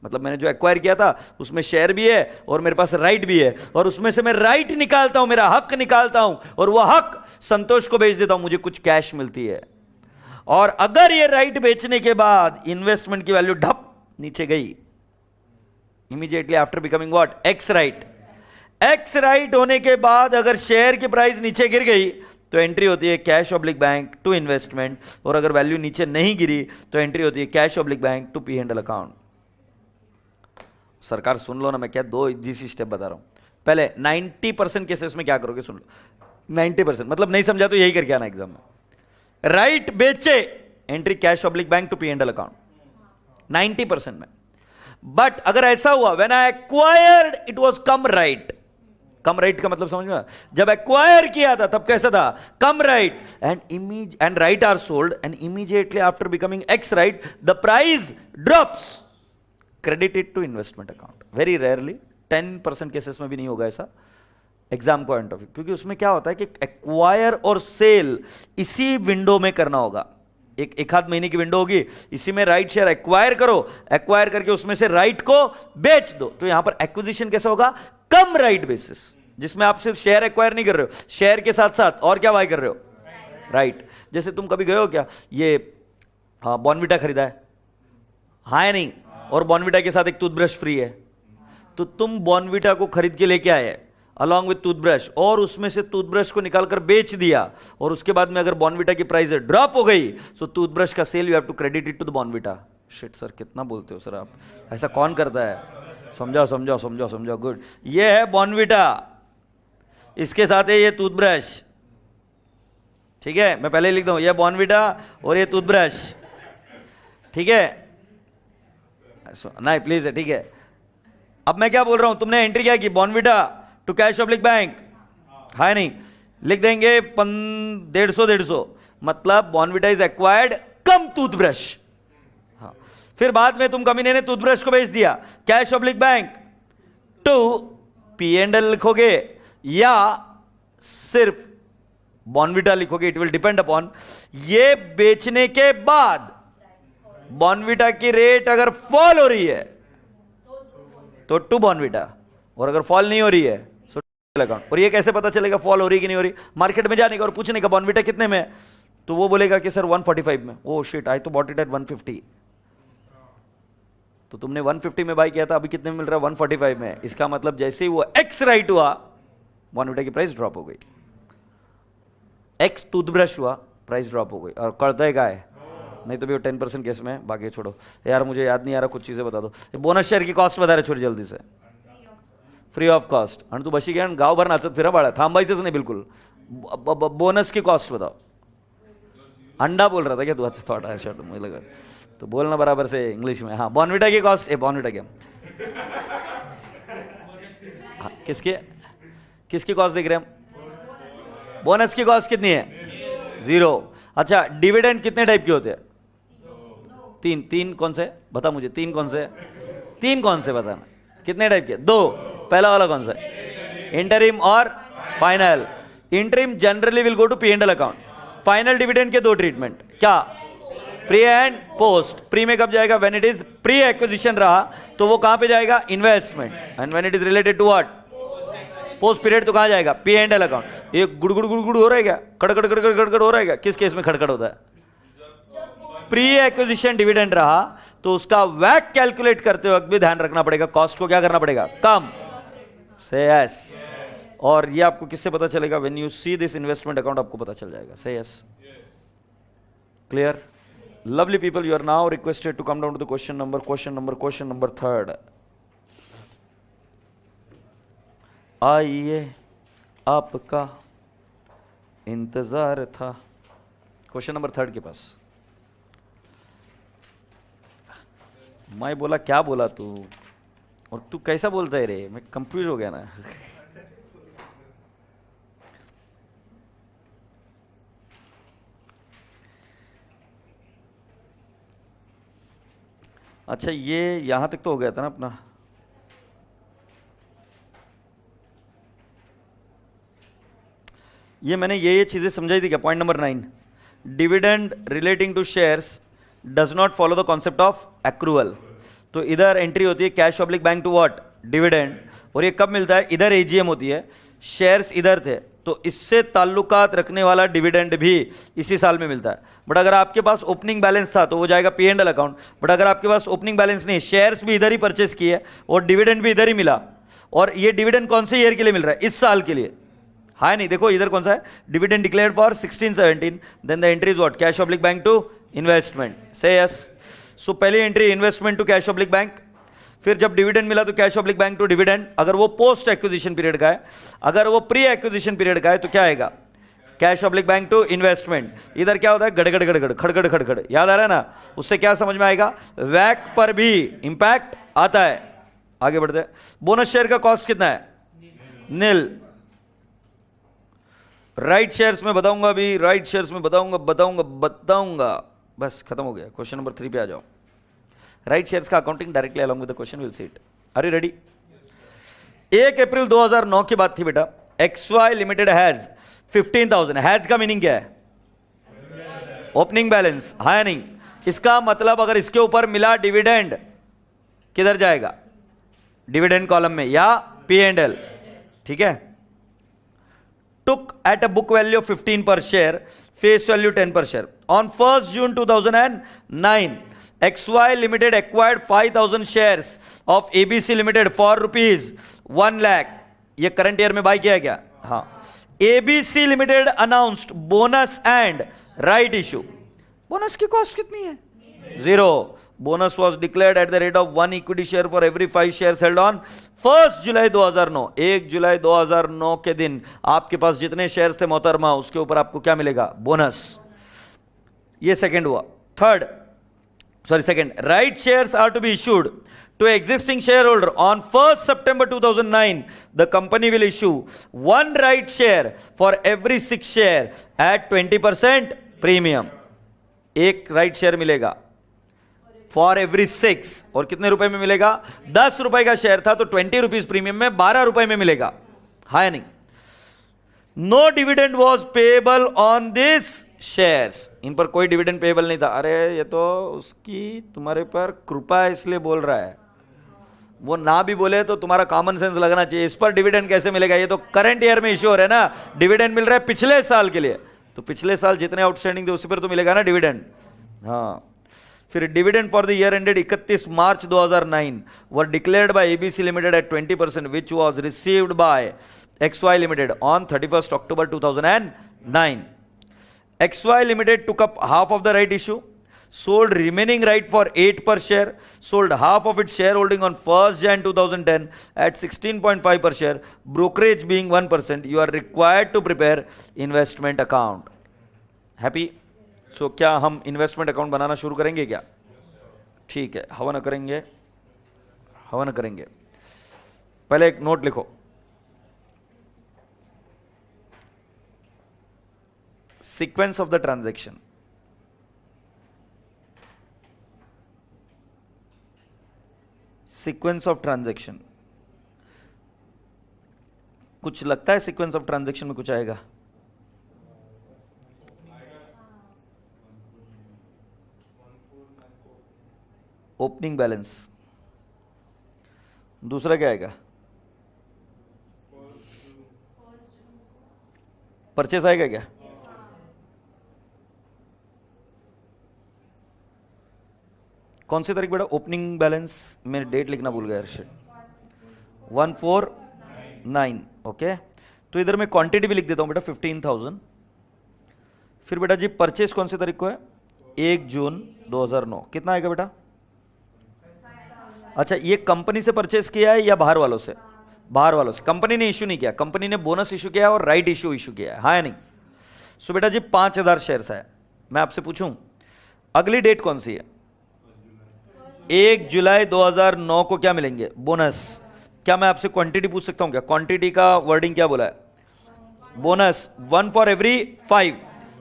मतलब मैंने जो एक्वायर किया था उसमें शेयर भी है और मेरे पास राइट भी है, और उसमें से मैं राइट निकालता हूं, मेरा हक निकालता हूं, और वह हक संतोष को बेच देता हूं, मुझे कुछ कैश मिलती है। और अगर ये राइट बेचने के बाद इन्वेस्टमेंट की वैल्यू ढप नीचे गई, immediately after becoming what? X right. X right होने के बाद अगर शेयर की प्राइस नीचे गिर गई तो एंट्री होती है cash oblique bank to investment, और अगर वैल्यू नीचे नहीं गिरी तो एंट्री होती है cash oblique bank to P&L account. सरकार सुन लो ना, मैं क्या दो इजी स्टेप बता रहा हूं। पहले 90% केसेस में क्या करोगे सुन लो, 90% मतलब नहीं समझा तो यही करके आना एग्जाम में। राइट बेचे, entry cash oblique bank to P&L account 90% में। बट अगर ऐसा हुआ when I acquired it was cum right, cum right का मतलब समझ में आया? जब एक्वायर किया था तब कैसा था? Cum right, and right are sold and immediately after becoming ex right the price drops, credited to investment account. Very rarely, 10% cases में भी नहीं होगा ऐसा एग्जाम पॉइंट ऑफ व्यू, क्योंकि उसमें क्या होता है कि एक्वायर और सेल इसी विंडो में करना होगा, एक आध महीने की विंडो होगी, इसी में राइट शेयर एक्वायर करो, एक्वायर करके उसमें से राइट को बेच दो। तो यहां पर एक्विजिशन कैसा होगा? कम राइट बेसिस, जिसमें आप सिर्फ शेयर एक्वायर नहीं कर रहे हो, शेयर के साथ साथ और क्या बाय कर रहे हो? राइट। जैसे तुम कभी गए हो क्या, ये हाँ बॉर्नविटा खरीदा है, हाँ या नहीं, और बॉर्नविटा के साथ एक टूथब्रश फ्री है, तो तुम बॉर्नविटा को खरीद के लेके आए, अलॉन्ग विथ टूथब्रश, और उसमें से टूथब्रश को निकालकर बेच दिया, और उसके बाद में अगर बॉर्नविटा की प्राइस ड्रॉप हो गई, सो टूथब्रश का sale you have to credit it to the Bournvita. Shit sir, कितना बोलते हो सर आप, ऐसा कौन करता है? समझाओ समझाओ समझाओ समझाओ। गुड, ये है बॉर्नविटा, इसके साथ है ये टूथब्रश, ठीक है, मैं पहले लिख दूं, ये बॉर्नविटा और ये टूथब्रश, ठीक है, नहीं प्लीज है, ठीक है। अब मैं क्या बोल रहा हूं, तुमने एंट्री क्या की, Bournvita to cash public bank, है नहीं, लिख देंगे 150, मतलब Bournvita is acquired cum toothbrush. हाँ, फिर बाद में तुम कमीने ने टूथब्रश को बेच दिया, cash public bank to P&L लिखोगे या सिर्फ बॉर्नविटा लिखोगे, इट विल डिपेंड अपॉन। ये बेचने के बाद बॉर्नविटा की रेट अगर फॉल हो रही है तो टू बॉर्नविटा, और अगर फॉल नहीं हो रही है तो अकाउंट। और ये कैसे पता चलेगा फॉल हो रही है कि नहीं हो रही? मार्केट में जाने का और पूछने का बॉर्नविटा कितने में है, तो वो बोलेगा कि सर 145 में। ओ शिट, आई तो बॉट इट एट 150। तो तुमने 150 में बाई किया था, अभी कितने में मिल रहा है? 145 में। इसका मतलब जैसे ही वो एक्स राइट हुआ, बॉर्नविटा की प्राइस ड्रॉप हो गई। एक्स टूथब्रश हुआ, प्राइस ड्रॉप हो गई। और करता है गाय, नहीं तो भी वो 10% केस में, बाकी छोड़ो यार, मुझे याद नहीं आ रहा, कुछ चीजें बता दो। बोनस शेअर की कॉस्ट बता रहे छोड़ी जल्दी से, फ्री ऑफ कॉस्ट। आणि तू बशी घ्या गावभर नाचत फिरा बाळा, थांबायचंच नाही बिल्कुल। बोनस की कॉस्ट बताओ। अंडा बोल रहा था क्या तू? अच्छा थोड़ा शर्ट मुझे लगा, तो बोलना बराबर से इंग्लिश में। हाँ, बॉर्नविटा की कॉस्ट, बॉर्नविटा क्या, हाँ, किसकी कॉस्ट देख रहे हैं हम? बोनस की कॉस्ट कितनी है? 0। अच्छा, डिविडेंड कितने टाइप के होते हैं? 3 कौन से? बता मुझे, 3 कौन से? 3 कौन से बताना, कितने टाइप के? 2। पहला वाला कौन सा? इंटरिम और final. Interim generally will go to P&L account. Final dividend के 2 ट्रीटमेंट, क्या? Pre and post. प्री में कब जाएगा? When it is pre acquisition रहा तो वो कहां पे जाएगा? Investment. And when it is related to what? Post period तो कहां जाएगा? P&L account. ये गुड़गुड़ गुड़गुड़ हो रहा है क्या? खड़खड़ खड़खड़ खड़खड़ हो रहा है क्या? किस केस में खड़खड़ होता है? प्री एक्विजिशन डिविडेंड रहा तो उसका वैक कैलकुलेट करते वक्त भी ध्यान रखना पड़ेगा, कॉस्ट को क्या करना पड़ेगा? कम। से यस। और ये आपको किससे पता चलेगा? When you see this investment account आपको पता चल जाएगा। Say yes, clear? Lovely people, you are now requested to come down to the question number 3rd। आइए, आपका इंतजार था। क्वेश्चन नंबर 3rd के पास। मैं बोला क्या बोला तू, और तू कैसा बोलता है रे? मैं कंफ्यूज हो गया ना। अच्छा, ये यहां तक तो हो गया था ना अपना। ये मैंने ये चीजें समझाई थी क्या? Point number 9, dividend relating to shares does not follow the concept of accrual. तो इधर एंट्री होती है cash public bank to what? Dividend. और ये कब मिलता है? इधर एजीएम होती है, शेयर्स इधर थे, तो इससे ताल्लुकात रखने वाला डिविडेंड भी इसी साल में मिलता है। बट अगर आपके पास ओपनिंग बैलेंस था तो वो जाएगा P&L अकाउंट। बट अगर आपके पास ओपनिंग बैलेंस नहीं, शेयर्स भी इधर ही परचेस किए और डिविडेंड भी इधर ही मिला, और ये डिविडेंड कौन से ईयर के लिए मिल रहा है? इस साल के लिए। हाँ नहीं, देखो इधर कौन सा है? Dividend declared for 16-17, then the entry is what? Cash public bank to investment. Say yes. So पहली entry investment to cash public bank, फिर जब डिविडेंड मिला तो cash public bank to dividend. अगर वो पोस्ट एक्विजिशन पीरियड का है, अगर वो प्री एक्विजिशन पीरियड का है तो क्या आएगा? Cash public bank to investment. इधर क्या होता है? गड़गड़ गड़गड़ खड़गड़ खड़गड़, याद आ रहा है ना? उससे क्या समझ में आएगा? वैक पर भी इंपैक्ट आता है। आगे बढ़ते हैं। बोनस शेयर का कॉस्ट कितना है? नील। राइट शेयर्स में बताऊंगा, अभी राइट शेयर्स में बताऊंगा। बस खत्म हो गया। क्वेश्चन नंबर 3 पे आ जाओ। राइट शेयर्स का accounting directly along with the question, will see it. Are you ready? 1 अप्रैल 2009 की बात थी बेटा। XY limited has 15,000। हैज का मीनिंग क्या है? ओपनिंग बैलेंस, हाँ या नहीं? इसका मतलब अगर इसके ऊपर मिला डिविडेंड, किधर जाएगा? डिविडेंड कॉलम में या P&L, ठीक है? took at a book value of 15 per share, face value 10 per share. On 1st June 2009, XY Limited acquired 5,000 shares of ABC Limited for rupees 1 lakh. ये करंट ईयर में bye किया है क्या? हाँ। ABC limited announced bonus and right issue. Bonus की cost कितनी है? 0। Bonus was declared at the rate of 1 equity share for every 5 shares held on 1 जुलाई 2009। 1 जुलाई 2009 के दिन आपके पास जितने शेयर्स थे मोहतरमा, उसके ऊपर आपको क्या मिलेगा? बोनस। ये सेकंड हुआ। Second, right shares are to be issued to existing shareholder on 1st September 2009. The company will issue 1 right share for every 6 share at 20% premium. एक राइट शेयर मिलेगा फॉर एवरी 6, और कितने रुपए में मिलेगा? 10 रुपए का शेयर था तो 20 रुपीज प्रीमियम में 12 रुपए में मिलेगा। है नहीं? No dividend was payable on this shares. इन पर कोई डिविडेंड पेएबल नहीं था। अरे ये तो उसकी तुम्हारे पर कृपा है इसलिए बोल रहा है, वो ना भी बोले तो तुम्हारा कॉमन सेंस लगना चाहिए। इस पर डिविडेंड कैसे मिलेगा? ये तो करंट ईयर में इश्यू हो रहा है ना, डिविडेंड मिल रहा है पिछले साल के लिए, तो पिछले साल जितने आउटस्टैंडिंग थे उसी पर तो मिलेगा ना डिविडेंड। हाँ। फिर dividend for the year ended 31 March 2009 were declared by ABC limited at 20% which was received by XY limited on 31 October 2009. XY limited took up half of the right issue, sold remaining right for 8 per share, sold half of its shareholding on 1st Jan 2010 at 16.5 per share, brokerage being 1%. You are required to prepare investment account. Happy? So क्या हम investment account बनाना शुरू करेंगे क्या? ठीक है, हवन करेंगे, हवन करेंगे। पहले एक नोट लिखो, sequence of the transaction. Sequence of transaction कुछ लगता है सीक्वेंस ऑफ ट्रांजैक्शन में कुछ आएगा? Opening balance. दूसरा क्या आएगा? परचेस आएगा क्या? कौन सी तारीख बेटा? ओपनिंग बैलेंस में डेट लिखना भूल गया अर्शद। 149। ओके, तो इधर मैं क्वांटिटी भी लिख देता हूं बेटा 15,000। फिर बेटा जी परचेस कौन सी तारीख को है? 1 जून 2009। कितना आएगा बेटा? अच्छा, ये कंपनी से परचेस किया है या बाहर वालों से? बाहर वालों से। कंपनी ने इश्यू नहीं किया, कंपनी ने बोनस इश्यू किया और राइट इश्यू किया है, हाँ या नहीं? सो बेटा जी 5,000 शेयर्स है। मैं आपसे पूछूं अगली डेट कौन सी है? 1 जुलाई 2009 को क्या मिलेंगे? बोनस। क्या मैं आपसे क्वांटिटी पूछ सकता हूं क्या? क्वांटिटी का वर्डिंग क्या बोला है? Bonus 1 for every 5।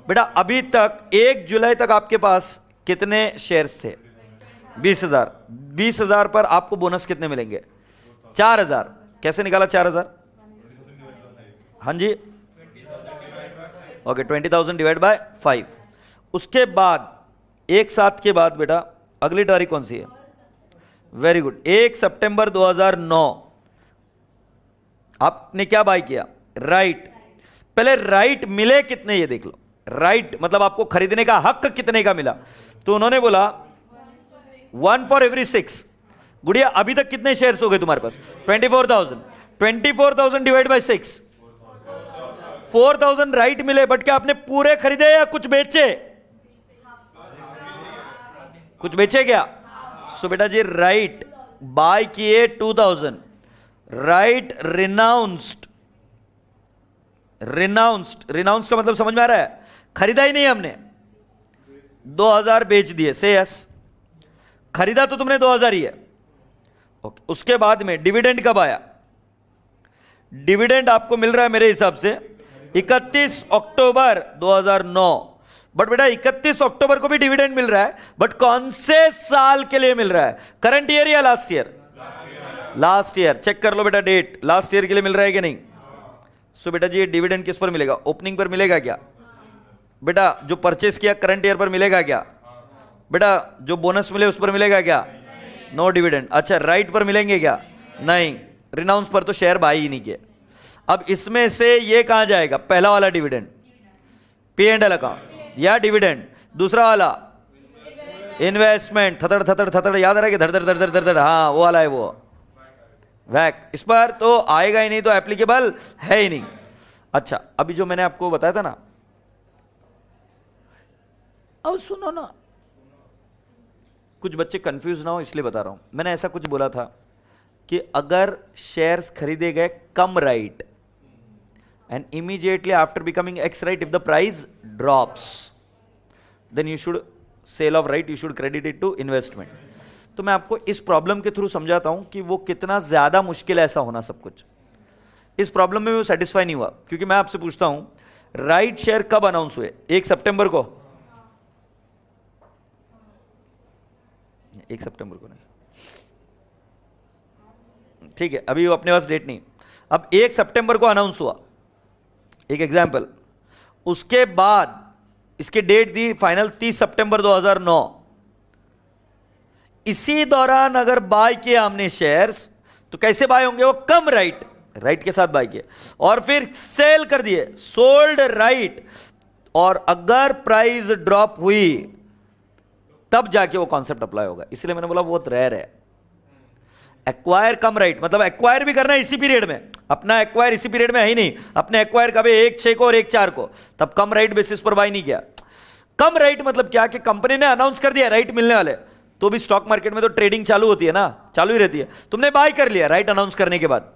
बेटा अभी तक 1 जुलाई तक आपके पास कितने शेयर्स थे? 20,000। 20,000 पर आपको बोनस कितने मिलेंगे? 4,000। कैसे निकाला 4,000? हाँ जी, ओके, 20,000 डिवाइड बाय 5। उसके बाद एक साथ के बाद बेटा अगली तारीख कौन सी है? वेरी गुड, 1 सितंबर 2009। आपने क्या बाय किया? राइट। पहले राइट मिले कितने ये देख लो। राइट मतलब आपको खरीदने का हक कितने का मिला? तो उन्होंने बोला 1 फॉर एवरी 6। गुड़िया अभी तक कितने शेयर्स हो गए तुम्हारे पास? 24,000। 24,000 डिवाइड बाय 6, 4,000 राइट मिले। बट क्या आपने पूरे खरीदे या कुछ बेचे? कुछ बेचे क्या? सो बेटा जी राइट बाय किए 2,000, राइट रिनाउंस्ड। रिनाउंस्ड का मतलब समझ में आ रहा है? खरीदा ही नहीं हमने, 2,000 बेच दिए। से यस, खरीदा तो तुमने 2,000 ही है। ओके, उसके बाद में डिविडेंड कब आया? डिविडेंड आपको मिल रहा है मेरे हिसाब से 31 अक्टूबर 2009। बट बेटा 31 अक्टूबर को भी डिविडेंड मिल रहा है, बट कौन से साल के लिए मिल रहा है? करंट ईयर या last year? Last year. Check कर लो बेटा डेट, लास्ट ईयर के लिए मिल रहा है कि नहीं? सो बेटा जी ये डिविडेंड किस पर मिलेगा? ओपनिंग पर मिलेगा क्या? बेटा जो परचेस किया करंट ईयर पर मिलेगा क्या? बेटा जो बोनस मिले उस पर मिलेगा क्या? No dividend. अच्छा राइट पर मिलेंगे क्या? नहीं। रिनाउंस पर तो शेयर बाई ही नहीं किए। अब इसमें से ये कहां जाएगा? पहला वाला डिविडेंड P&L अकाउंट या डिविडेंड, दूसरा वाला इन्वेस्टमेंट। थतड़ थतड़ थतड़ याद आ रहा है कि धड़ धड़ धड़ धड़ धड़, हाँ वो वाला है वो। वैक, इस पर तो आएगा ही नहीं, तो एप्लीकेबल है ही नहीं। अच्छा, अभी जो मैंने आपको बताया था ना, अब सुनो ना, कुछ बच्चे कंफ्यूज ना हो इसलिए बता रहा हूं। मैंने ऐसा कुछ बोला था कि अगर शेयर्स खरीदे गए cum right and immediately after becoming ex right, if the price drops, then you should sell off right, you should credit it to investment. तो मैं आपको इस प्रॉब्लम के थ्रू समझाता हूं कि वो कितना ज्यादा मुश्किल है ऐसा होना सब कुछ। इस प्रॉब्लम में वो सेटिस्फाई नहीं हुआ, क्योंकि मैं आपसे पूछता हूं राइट शेयर कब अनाउंस हुए? 1 सितंबर को? 1 सितंबर को नहीं, ठीक है, अभी वो अपने पास डेट नहीं। अब 1 सितंबर को अनाउंस हुआ, एक एग्जांपल। उसके बाद इसकी डेट दी फाइनल 30 सितंबर 2009। इसी दौरान अगर बाय किए हमने शेयर्स, तो कैसे बाय होंगे? वो कम राइट के साथ बाय किए और फिर सेल कर दिए, सोल्ड राइट, और अगर प्राइस ड्रॉप हुई तब जाके वो कॉन्सेप्ट अप्लाई होगा। इसलिए मैंने बोला बहुत रेयर है। एक्वायर कम राइट मतलब एक्वायर भी करना है इसी पीरियड में, अपना एक्वायर इसी पीरियड में है ही नहीं, अपने एक्वायर कभी 1/6 को और 1/4 को, तब कम राइट बेसिस पर बाय नहीं किया। कम राइट मतलब क्या कि कंपनी ने अनाउंस कर दिया राइट मिलने वाले, तो भी स्टॉक मार्केट में तो ट्रेडिंग चालू होती है ना, चालू ही रहती है। तुमने बाय कर लिया राइट अनाउंस करने के बाद,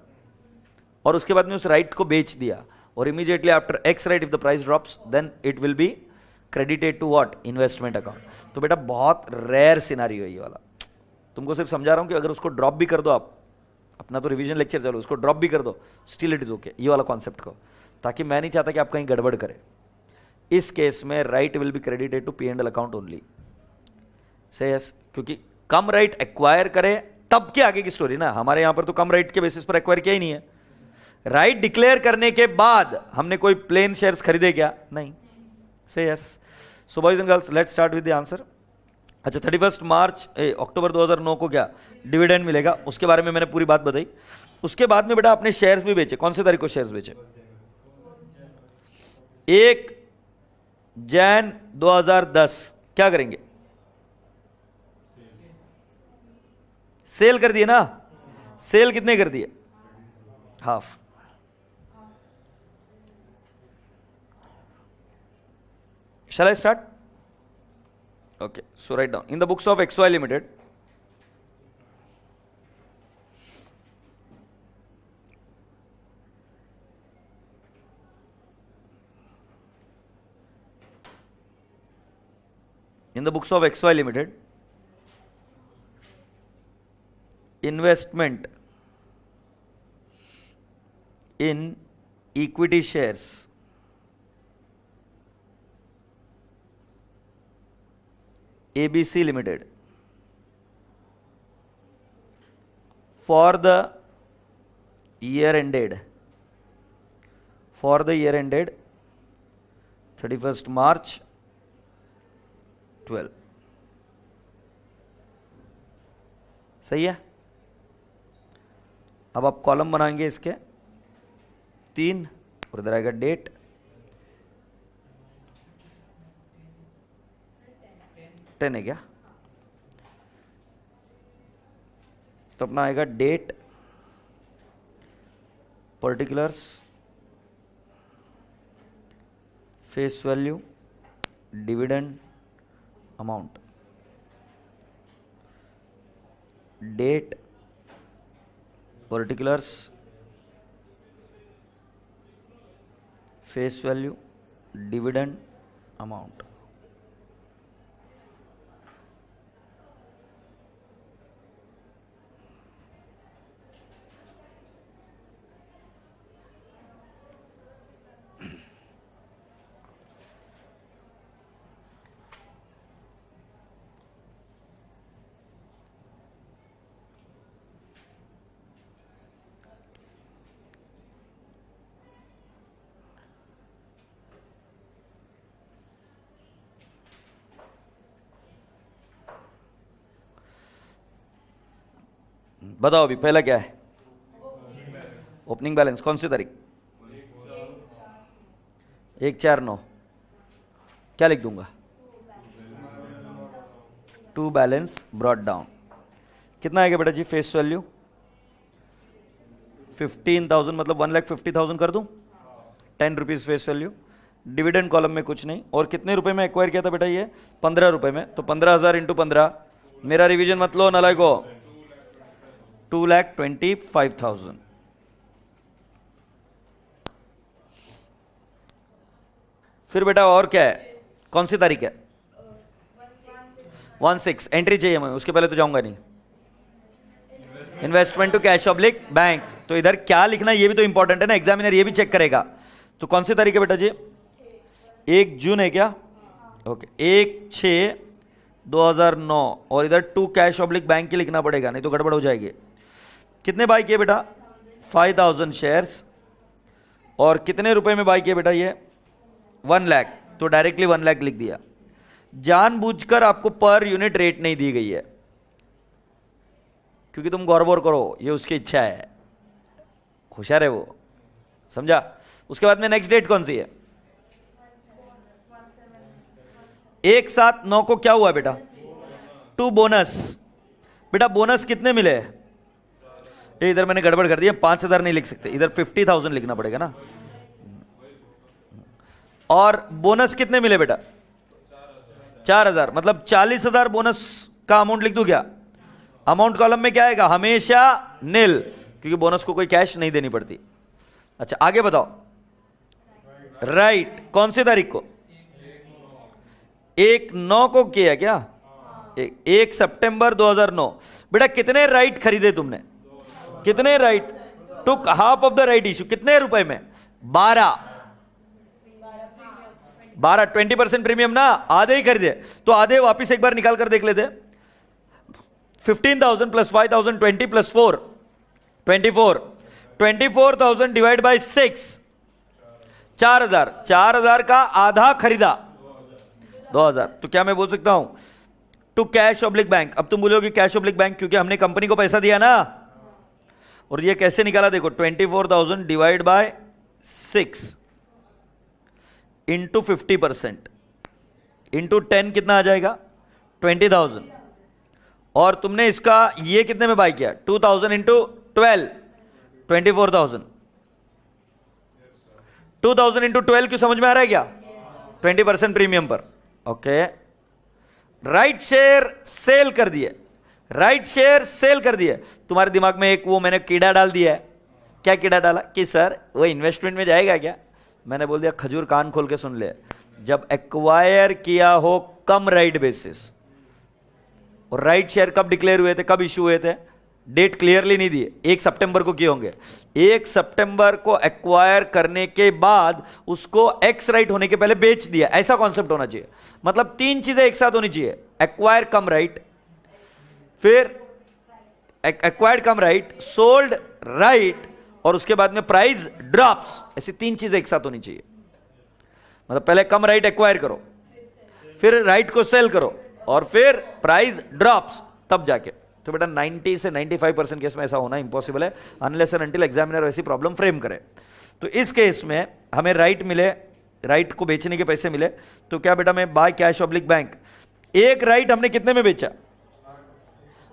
और उसके बाद में उस राइट को बेच दिया, और immediately after ex right if the price drops then it will be credited to what? Investment account. तो बेटा बहुत रेयर सिनारियो है ये वाला, तुमको सिर्फ समझा रहा हूं कि अगर उसको ड्रॉप भी कर दो आप, अपना तो रिवीजन लेक्चर चलो, उसको ड्रॉप भी कर दो, स्टिल इट इज ओके, ये वाला कॉन्सेप्ट को, ताकि मैं नहीं चाहता कि आप कहीं गड़बड़ करें। इस केस में right will be credited to P&L account only. Say yes, क्योंकि कम राइट एक्वायर करे तब के आगे की स्टोरी ना, हमारे यहां पर तो कम राइट के बेसिस पर एक्वायर किया ही नहीं है। राइट डिक्लेयर करने के बाद हमने कोई प्लेन शेयर्स खरीदे क्या? नहीं। से yes. So boys and girls, let's start with the answer. अच्छा, 31 अक्टूबर 2009 को क्या डिविडेंड मिलेगा, उसके बारे में मैंने पूरी बात बताई। उसके बाद में बेटा आपने शेयर्स भी बेचे, कौन से तारीख को शेयर्स बेचे? 1 जनवरी 2010। क्या करेंगे? सेल कर दिए ना। सेल कितने कर दिए? Half. Shall I start? Okay, so write down in the books of XY Limited, investment in equity shares ABC Limited for the year ended 31st March 12। सही है। अब आप कॉलम बनाएंगे इसके 3, और इधर आएगा डेट, 10 है क्या? तो अपना आएगा date, particulars, face value, dividend amount. Date, particulars, face value, dividend amount. बताओ अभी पहला क्या है? Opening balance. कौन सी तारीख? 1/4/9। क्या लिख दूंगा? To balance brought down. कितना आएगा बेटा जी फेस वैल्यू? 15,000 मतलब 1,50,000 कर दूं, 10 rupees face value. Dividend column में कुछ नहीं। और कितने रुपए में एक्वायर किया था बेटा ये? 15 रुपए में। तो 15,000 इंटू 15, मेरा रिवीजन मत लो नालायक को, 2,25,000। फिर बेटा और क्या है, कौन सी तारीख है? 16 एंट्री चाहिए मैं, उसके पहले तो जाऊंगा नहीं। Investment to cash oblique bank, तो इधर क्या लिखना ये भी तो इंपॉर्टेंट है ना, एग्जामिनर ये भी चेक करेगा। तो कौन सी तारीख है बेटा जी? 1 जून है क्या? ओके, 1/6/2009। और इधर टू कैश ऑब्लिक बैंक की लिखना पड़ेगा, नहीं तो गड़बड़ हो जाएगी। कितने बाई किए बेटा? 5,000 शेयर्स। और कितने रुपए में बाई किए बेटा ये? 1 लाख। तो डायरेक्टली 1 लाख लिख दिया। जानबूझकर आपको पर यूनिट रेट नहीं दी गई है, क्योंकि तुम गौर करो, ये उसकी इच्छा है, होशियार है वो, समझा? उसके बाद में नेक्स्ट डेट कौन सी है? 1/7/9 को क्या हुआ बेटा? 2 बोनस। बेटा बोनस कितने मिले? ये इधर मैंने गड़बड़ कर दिया, 5,000 नहीं लिख सकते, इधर 50,000 लिखना पड़ेगा ना। और बोनस कितने मिले बेटा? 4,000, मतलब 40,000 बोनस का अमाउंट लिख दूं क्या? अमाउंट कॉलम में क्या आएगा? हमेशा नील, क्योंकि बोनस को कोई कैश नहीं देनी पड़ती। अच्छा आगे बताओ। राइट, कौन सी तारीख को? 1/9 को किया क्या? 1 सितंबर 2009। बेटा कितने राइट खरीदे तुमने? कितने right? Took half of the right issue. कितने रुपए में? 12। 20% प्रीमियम ना, आधे ही खरीदे। तो आधे वापिस एक बार निकाल कर देख लेते। 15,000 प्लस 5,000 20 प्लस 4 24, 24,000 डिवाइड बाई 6, 4,000। 4,000 का आधा खरीदा, 2,000। तो क्या मैं बोल सकता हूं टू कैश ऑब्लिक बैंक? अब तुम बोलोगे कैश ऑब्लिक बैंक क्योंकि हमने कंपनी को पैसा दिया ना। और ये कैसे निकाला देखो, 24,000 डिवाइड बाय 6 इंटू 50% इंटू 10 कितना आ जाएगा? 20,000। और तुमने इसका ये कितने में बाय किया? 2,000 इंटू 12, 24,000। 2,000 इंटू 12 क्यों समझ में आ रहा है क्या? 20% प्रीमियम पर। ओके, राइट शेयर सेल कर दिए, राइट शेयर सेल कर दिए। तुम्हारे दिमाग में एक वो मैंने कीड़ा डाल दिया है। क्या कीड़ा डाला? कि सर वो इन्वेस्टमेंट में जाएगा क्या? मैंने बोल दिया खजूर कान खोल के सुन ले, जब एक्वायर किया हो कम राइट बेसिस, और राइट शेयर कब डिक्लेयर हुए थे, कब इश्यू हुए थे, डेट क्लियरली नहीं दिए, 1 सितंबर को किए होंगे। 1 सितंबर को एक्वायर करने के बाद उसको एक्स राइट होने के पहले बेच दिया, ऐसा कॉन्सेप्ट होना चाहिए। मतलब 3 चीजें एक साथ होनी चाहिए, एक्वायर कम राइट, फिर एक्वायर्ड कम राइट, सोल्ड राइट, और उसके बाद में प्राइस ड्रॉप्स। ऐसी 3 चीजें एक साथ होनी चाहिए। मतलब पहले कम राइट एक्वायर करो, फिर राइट को सेल करो, और फिर प्राइस ड्रॉप्स, तब जाके। तो बेटा 90 से 95% केस में ऐसा होना इंपॉसिबल है, अनलेस एंड अनटिल एग्जामिनर ऐसी प्रॉब्लम फ्रेम करे। तो इस केस में हमें राइट मिले, राइट को बेचने के पैसे मिले। तो क्या बेटा मैं बाय कैश ऑब्लिक बैंक, एक राइट हमने कितने में बेचा?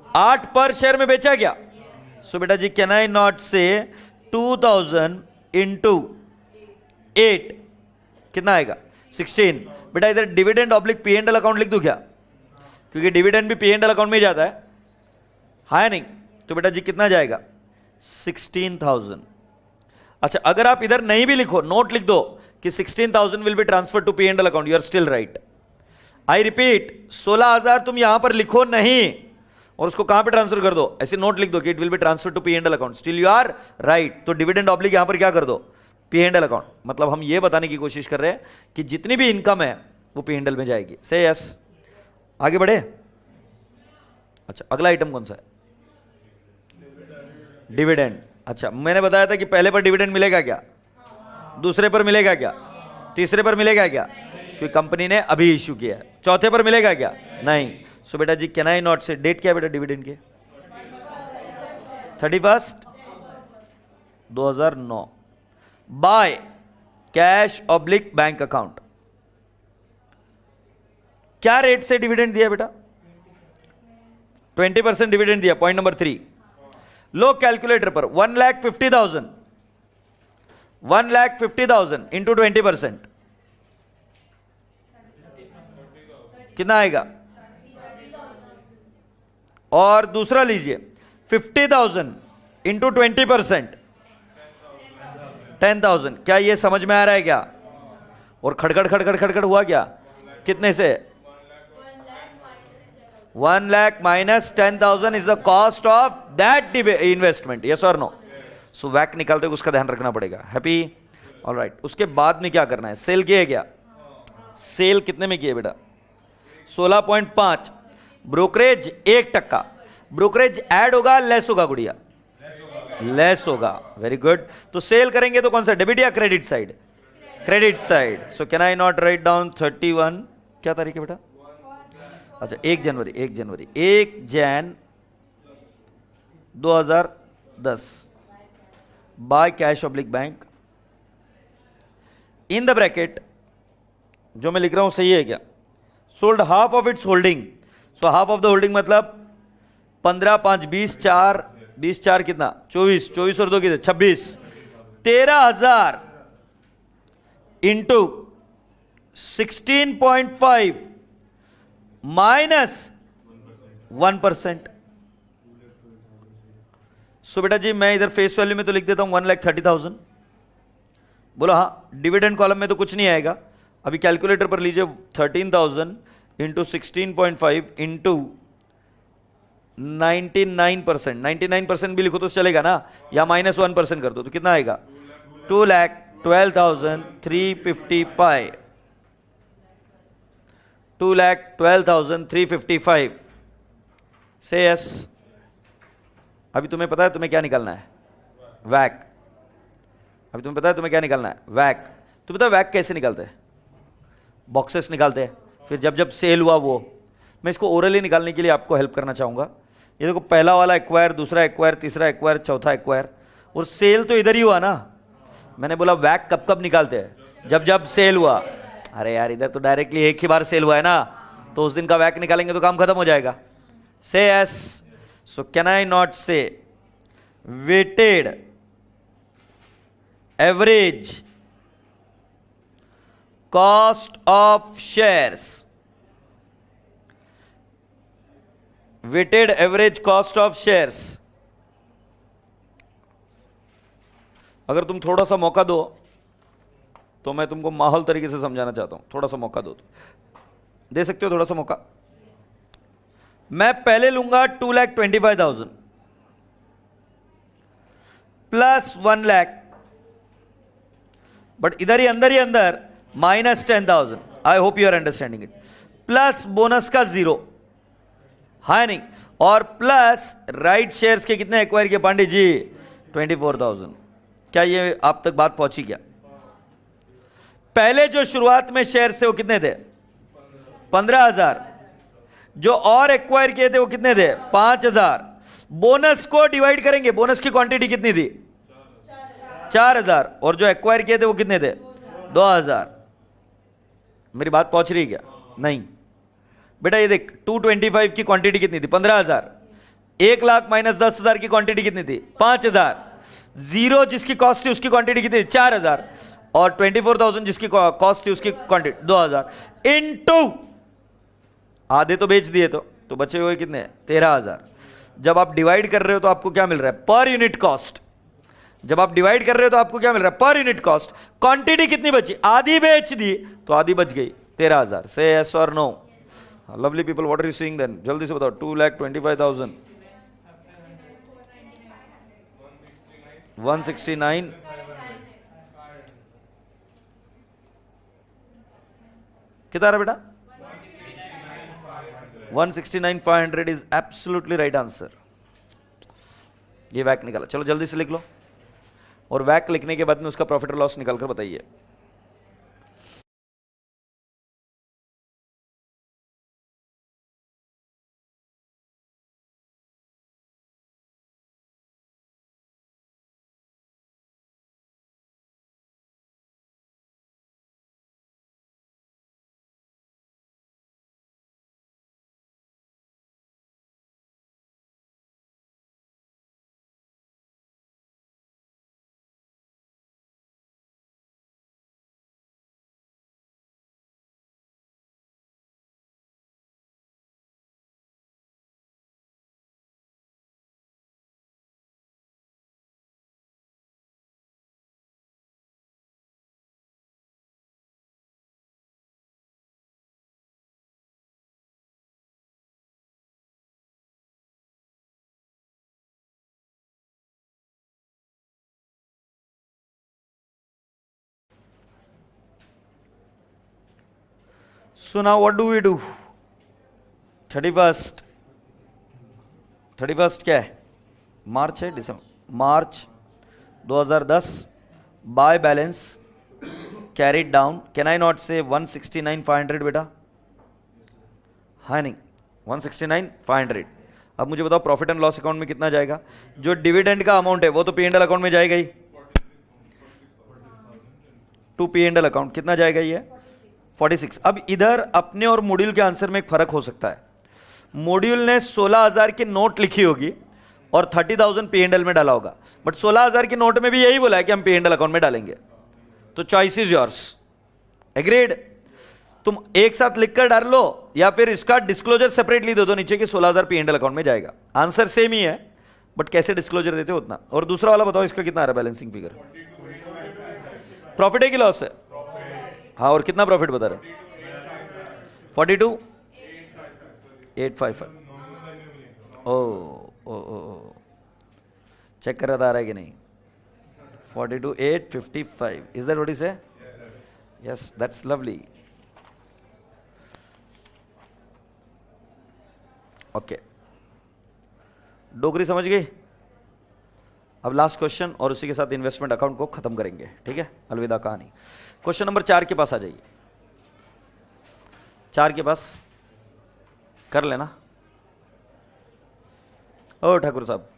8 पर शेयर में बेचा क्या? सो बेटा जी कैन आई नॉट से 2,000 इंटू 8 कितना आएगा? 16। बेटा इधर dividend oblique P and L account लिख दूं क्या? क्योंकि डिविडेंड भी पी एंड एल अकाउंट में ही जाता है या नहीं? तो बेटा जी कितना जाएगा? 16,000। अच्छा अगर आप इधर नहीं भी लिखो, नोट लिख दो कि 16,000 will be transfer to P and L account, you are still right. I repeat, 16,000 तुम यहां पर लिखो नहीं और उसको कहां पे ट्रांसफर कर दो, ऐसे नोट लिख दो कि it will be transfer to P and L account, still you are right. तो डिविडेंड ऑब्लिक यहां पर क्या कर दो? P and L account. मतलब हम ये बताने की कोशिश कर रहे हैं कि जितनी भी इनकम है वो पी एंड एल में जाएगी। से यस, आगे बढ़े। अच्छा अगला आइटम कौन सा है? डिविडेंड। अच्छा मैंने बताया था कि पहले पर डिविडेंड मिलेगा क्या? दूसरे पर मिलेगा क्या? तीसरे पर मिलेगा क्या? क्योंकि कंपनी ने अभी इश्यू किया है। चौथे पर मिलेगा क्या? नहीं। सो बेटा जी कैन आई नॉट से, डेट क्या है बेटा डिविडेंड के? 31 2009 bye cash oblique bank account. क्या रेट से डिविडेंड दिया बेटा? 20% डिविडेंड दिया, पॉइंट नंबर 3। लो कैलकुलेटर पर 1,50,000, 1,50,000 इंटू 20%, कितना आएगा? और दूसरा लीजिए 50,000 इंटू 20%, 10,000। क्या ये समझ में आ रहा है क्या? और खड़खड़ खड़खड़ खड़खड़ हुआ क्या? कितने से? 1 lakh minus 10,000 is the cost of that investment. Yes or no? सो वैक निकालते हुए उसका ध्यान रखना पड़ेगा। हैप्पी? ऑलराइट। उसके बाद में क्या करना है? सेल किए क्या? सेल कितने में किए बेटा? 16.5। ब्रोकरेज 1%। ब्रोकरेज ऐड होगा लेस होगा गुड़िया? लेस होगा। Very good. तो सेल करेंगे तो कौन सा, डेबिट या credit side? Credit side. So can I not write down 31? क्या तारीख है बेटा? अच्छा 1 जनवरी, 1 जनवरी, 1 Jain 2010 bye cash oblique bank in the bracket, जो मैं लिख रहा हूं सही है क्या? Sold half of its holding. So half of the holding मतलब 15, 5, 20, 4, 20, 4 कितना? 24, 24 और 2 कितने? 26। 13,000 इंटू 16.5 माइनस 1%। सो बेटा जी मैं इधर फेस वैल्यू में तो लिख देता हूं 1,30,000। बोलो हाँ। डिविडेंड कॉलम में तो कुछ नहीं आएगा। अभी कैलकुलेटर पर लीजिए 13,000 इंटू 16.5 इंटू 99%। 99% भी लिखो तो चलेगा ना, या -1% कर दो तो कितना आएगा? 2,12,355। 2,12,355 से यस। अभी तुम्हें पता है तुम्हें क्या निकालना है? वैक। अभी तुम्हें पता है तुम्हें क्या निकालना है? वैक। तो पता है वैक कैसे निकालते हैं? बॉक्सेस निकालते हैं, फिर जब जब सेल हुआ वो। मैं इसको ओरली निकालने के लिए आपको हेल्प करना चाहूंगा। ये देखो पहला वाला एक्वायर, दूसरा एक्वायर, तीसरा एक्वायर, चौथा एक्वायर, और सेल तो इधर ही हुआ ना। मैंने बोला वैक कब कब निकालते हैं? जब जब सेल हुआ। अरे यार इधर तो डायरेक्टली एक ही बार सेल हुआ है ना, तो उस दिन का वैक निकालेंगे तो काम खत्म हो जाएगा। Say yes. So can I not say weighted average cost of shares, weighted average cost of shares. अगर तुम थोड़ा सा मौका दो तो मैं तुमको माहौल तरीके से समझाना चाहता हूं। थोड़ा सा मौका दो तो दे सकते हो? थोड़ा सा मौका। मैं पहले लूंगा 2,25,000 प्लस 1 लाख, बट इधर ही अंदर -10,000। I hope you are understanding it. Plus bonus का 0 है नहीं, और प्लस राइट शेयर्स के कितने एक्वायर किए पांडे जी? 24,000। क्या ये आप तक बात पहुंची क्या? पहले जो शुरुआत में शेयर्स थे वो कितने थे? 15,000। जो और एक्वायर किए थे वो कितने थे? 5,000। बोनस को डिवाइड करेंगे, बोनस की क्वांटिटी कितनी थी? 4,000। और जो एक्वायर किए थे वो कितने थे? 2,000। मेरी बात पहुंच रही है क्या? नहीं बेटा ये देख 225 की क्वांटिटी कितनी थी? 15,000। 1 लाख माइनस 10,000 की क्वांटिटी कितनी थी? 5,000। 0 जिसकी कॉस्ट थी उसकी क्वांटिटी कितनी थी? 4,000। और 24,000 जिसकी कॉस्ट थी उसकी क्वांटिटी 2,000 इनटू आधे तो बेच दिए, तो बचे हुए कितने? 13,000। जब आप डिवाइड कर रहे हो तो आपको क्या मिल रहा है? Per unit cost. जब आप डिवाइड कर रहे हो तो आपको क्या मिल रहा है? Per unit cost. क्वांटिटी कितनी बची? आधी बेच दी तो आधी बच गई 13,000। से यस और no? Lovely people what are you seeing then? जल्दी से बताओ। 2,25,000 169 कितना रहा बेटा? 169,500 इज एब्सोल्युटली राइट आंसर। ये वैक निकाला। चलो जल्दी से लिख लो, और वैक लिखने के बाद में उसका प्रॉफिट और लॉस निकाल कर बताइए। So now what do we do? 31st क्या है? मार्च है, दिसंबर, मार्च 2010 by balance carried down. Can I not से 169,500 बेटा? हाँ नहीं, 169,500. अब मुझे बताओ प्रॉफिट एंड लॉस अकाउंट में कितना जाएगा? जो डिविडेंड का अमाउंट है वो तो P&L अकाउंट में जाएगा ही. टू P&L अकाउंट कितना जाएगा? ये 46. अब इधर अपने और मॉड्यूल के आंसर में एक फर्क हो सकता है. मॉड्यूल ने 16,000 की नोट लिखी होगी और 30,000 P&L में डाला होगा, बट 16,000 की नोट में भी यही बोला है कि हम P&L अकाउंट में डालेंगे. तो चॉइस इज योर्स. एग्रीड? तुम एक साथ लिखकर डाल लो या फिर इसका डिस्क्लोजर सेपरेटली दे दो नीचे कि 16,000 P&L अकाउंट में जाएगा. आंसर सेम ही है, बट कैसे डिस्क्लोजर देते हो उतना. और दूसरा वाला बताओ इसका कितना आ रहा है बैलेंसिंग फिगर? प्रॉफिट है कि लॉस है? हाँ, और कितना प्रॉफिट बता रहे? 42,855. ओ चेक कर रहा था आ रहा है कि नहीं? 42,855. इज दैट व्हाट इज है? Yes, that's lovely. Okay, Dogri समझ गई? अब लास्ट क्वेश्चन और उसी के साथ इन्वेस्टमेंट अकाउंट को खत्म करेंगे. ठीक है, अलविदा कहानी. क्वेश्चन नंबर 4 के पास आ जाइए. 4 के पास कर लेना. ओ ठाकुर साहब,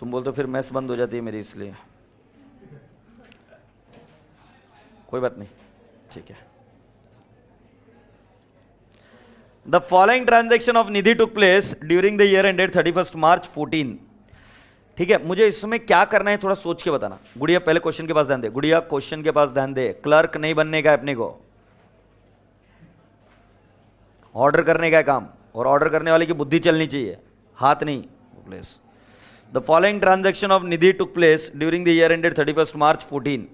तुम बोलते हो फिर मैस बंद हो जाती है मेरी, इसलिए कोई बात नहीं, ठीक है. The following transaction of Nidhi took place during the year ended 31st March 14. ठीक है, मुझे इसमें क्या करना है थोड़ा सोच के बताना. गुड़िया पहले क्वेश्चन के पास ध्यान दे. गुड़िया क्वेश्चन के पास ध्यान दे. क्लर्क नहीं बनने का अपने को, ऑर्डर करने का काम, और ऑर्डर करने वाले की बुद्धि चलनी चाहिए, हाथ नहीं. Place the following transaction of Nidhi took place during the year ended 31st March 14.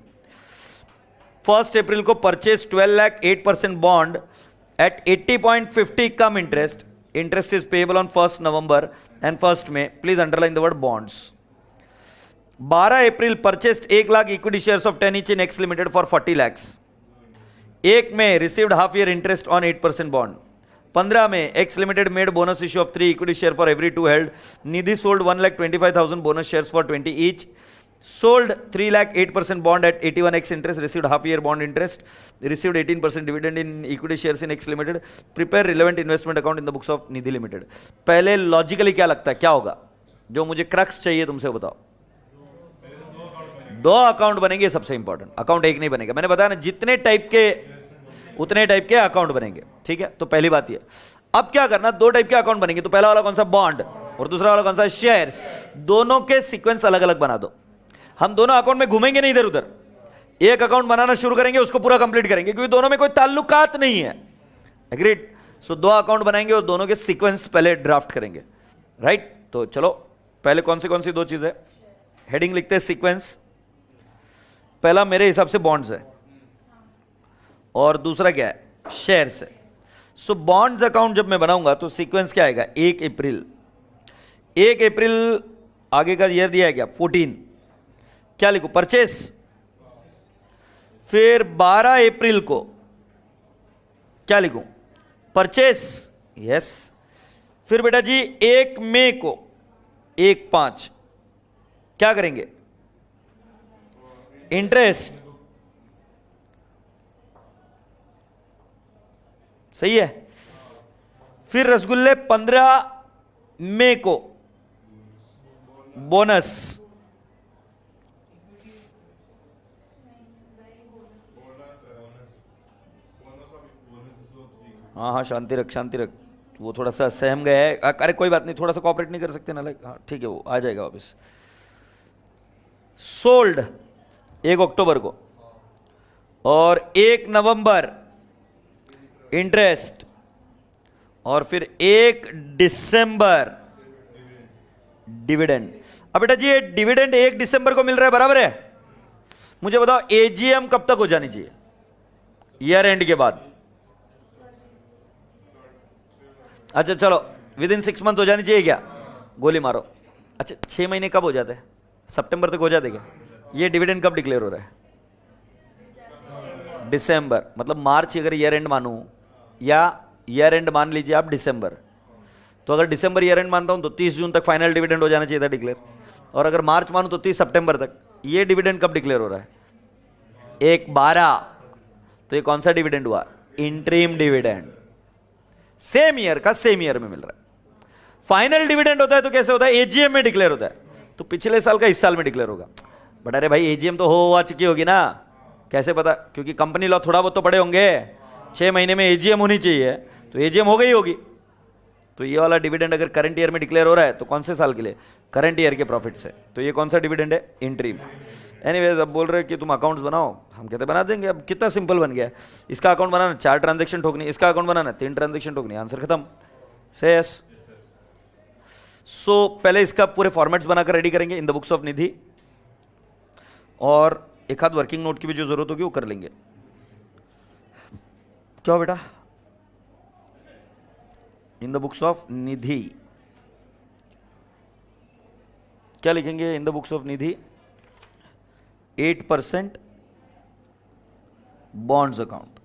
1st April को purchase 12 lakh 8% bond at 80.50 come interest. Interest is payable on 1st November and 1st May. Please underline the word bonds. 12 April purchased 1 lakh equity shares of 10 each in X Limited for 40 lakhs. 1 May received half year interest on 8% bond. 15 May X Limited made bonus issue of 3 equity share for every 2 held. Nidhi sold 1,25,000 bonus shares for 20 each. Sold 3 lakh 8% bond at 81x interest. Received half year bond interest. Received 18% dividend in equity shares in X Limited. Prepare relevant investment account in the books of Nidhi Limited. पहले logically क्या लगता है, क्या होगा? जो मुझे crux चाहिए तुमसे बताओ. 2 अकाउंट बनेंगे, सबसे इंपॉर्टेंट. अकाउंट एक नहीं बनेगा. मैंने बताया ना, जितने टाइप के उतने टाइप के अकाउंट बनेंगे. ठीक है, तो पहली बात ये. अब क्या करना, 2 टाइप के अकाउंट बनेंगे. तो पहला वाला कौन सा? बॉन्ड. और दूसरा वाला कौन सा? शेयर्स. दोनों के सीक्वेंस अलग अलग बना दो. हम दोनों अकाउंट में घूमेंगे नहीं इधर उधर. एक अकाउंट बनाना शुरू करेंगे, उसको पूरा कंप्लीट करेंगे, क्योंकि दोनों में कोई ताल्लुकात नहीं है. एग्रीड? सो 2 अकाउंट बनाएंगे और दोनों के सीक्वेंस पहले ड्राफ्ट करेंगे. राइट? तो चलो, पहले कौन सी 2 चीजें? हेडिंग लिखते हैं सीक्वेंस. पहला मेरे हिसाब से बॉन्ड्स है और दूसरा क्या है? शेयर्स है. सो बॉन्ड्स अकाउंट जब मैं बनाऊंगा तो सीक्वेंस क्या आएगा? 1 अप्रैल. 1 अप्रैल आगे का ईयर दिया है क्या? 14. क्या लिखूं? परचेस. फिर 12 अप्रैल को क्या लिखूं? परचेस. यस. फिर बेटा जी 1 मई को 1/5 क्या करेंगे? इंटरेस्ट. सही है. फिर रसगुल्ले 15 मई को बोनस. हाँ, शांति रख, शांति रख. वो थोड़ा सा सहम गया है. अरे कोई बात नहीं, थोड़ा सा कोऑपरेट नहीं कर सकते ना? हाँ ठीक है, वो आ जाएगा वापस. सोल्ड 1 अक्टूबर को और 1 नवंबर इंटरेस्ट और फिर 1 दिसंबर डिविडेंड. अब बेटा जी ये डिविडेंड 1 दिसंबर को मिल रहा है, बराबर है? मुझे बताओ एजीएम कब तक हो जानी चाहिए? ईयर एंड के बाद. अच्छा चलो, विद इन 6 मंथ हो जानी चाहिए क्या? गोली मारो. अच्छा 6 महीने कब हो जाते हैं? सितंबर तक हो जाते क्या? ये डिविडेंड कब डिक्लेयर हो रहा है? दिसंबर, मतलब मार्च अगर ईयर एंड मानूं या ईयर एंड मान लीजिए आप दिसंबर, तो अगर दिसंबर ईयर एंड मानता हूं तो 30 जून तक फाइनल डिविडेंड हो जाना चाहिए था डिक्लेयर, और अगर मार्च मानूं तो 30 सितंबर तक। ये डिविडेंड कब डिक्लेयर हो रहा है? 1/12। तो ये कौन सा डिविडेंड हुआ? इंटरिम डिविडेंड, सेम ईयर का सेम ईयर में मिल रहा है। फाइनल डिविडेंड होता है तो कैसे होता है? एजीएम में डिक्लेयर होता है, तो पिछले साल का इस साल में डिक्लेयर होगा। बट अरे भाई एजीएम तो हो चुकी होगी ना, कैसे पता? क्योंकि कंपनी लॉ थोड़ा बहुत तो पढ़े होंगे, 6 महीने में एजीएम होनी चाहिए, तो एजीएम हो गई होगी। तो ये वाला डिविडेंड अगर करंट ईयर में डिक्लेयर हो रहा है तो कौन से साल के लिए? करंट ईयर के प्रॉफिट से। तो ये कौन सा डिविडेंड है? इंटरिम। एनीवेज, अब बोल रहे हैं कि तुम अकाउंट्स बनाओ, हम कहते बना देंगे। अब कितना सिंपल बन गया है। इसका अकाउंट बनाना 4 ट्रांजेक्शन ठोकनी, इसका अकाउंट बनाना 3 ट्रांजेक्शन ठोकनी, आंसर खत्म। से यस। सो पहले इसका पूरे फॉर्मेट्स बनाकर रेडी करेंगे इन द बुक्स ऑफ निधि, और एक आध वर्किंग नोट की भी जो जरूरत होगी वो कर लेंगे। क्या बेटा? इन द बुक्स ऑफ निधि क्या लिखेंगे? In the books of Nidhi 8% bonds account.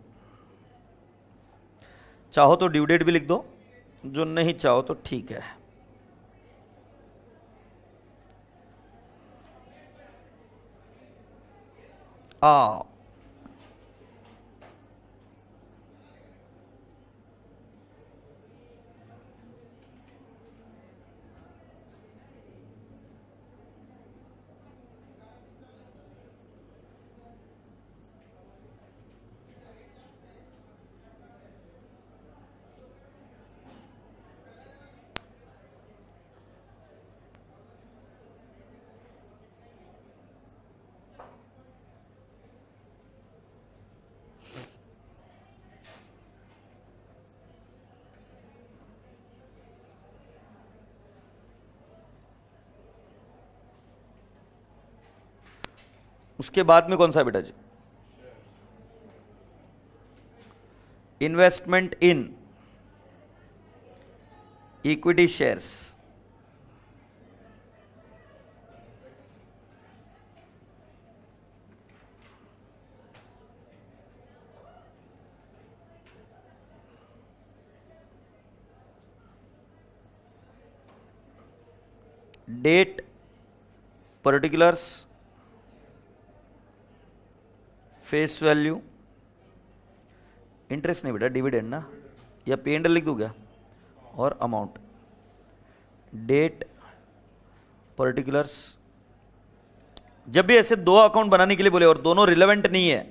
चाहो तो ड्यू डेट भी लिख दो, जो नहीं चाहो तो ठीक है। उसके बाद में कौन सा बेटा जी? Investment in equity shares. Date, particulars, face value, interest नहीं बेटा, डिविडेंड ना, या P&L लिख दूं क्या? और अमाउंट। Date, particulars. जब भी ऐसे 2 अकाउंट बनाने के लिए बोले और दोनों रिलेवेंट नहीं है,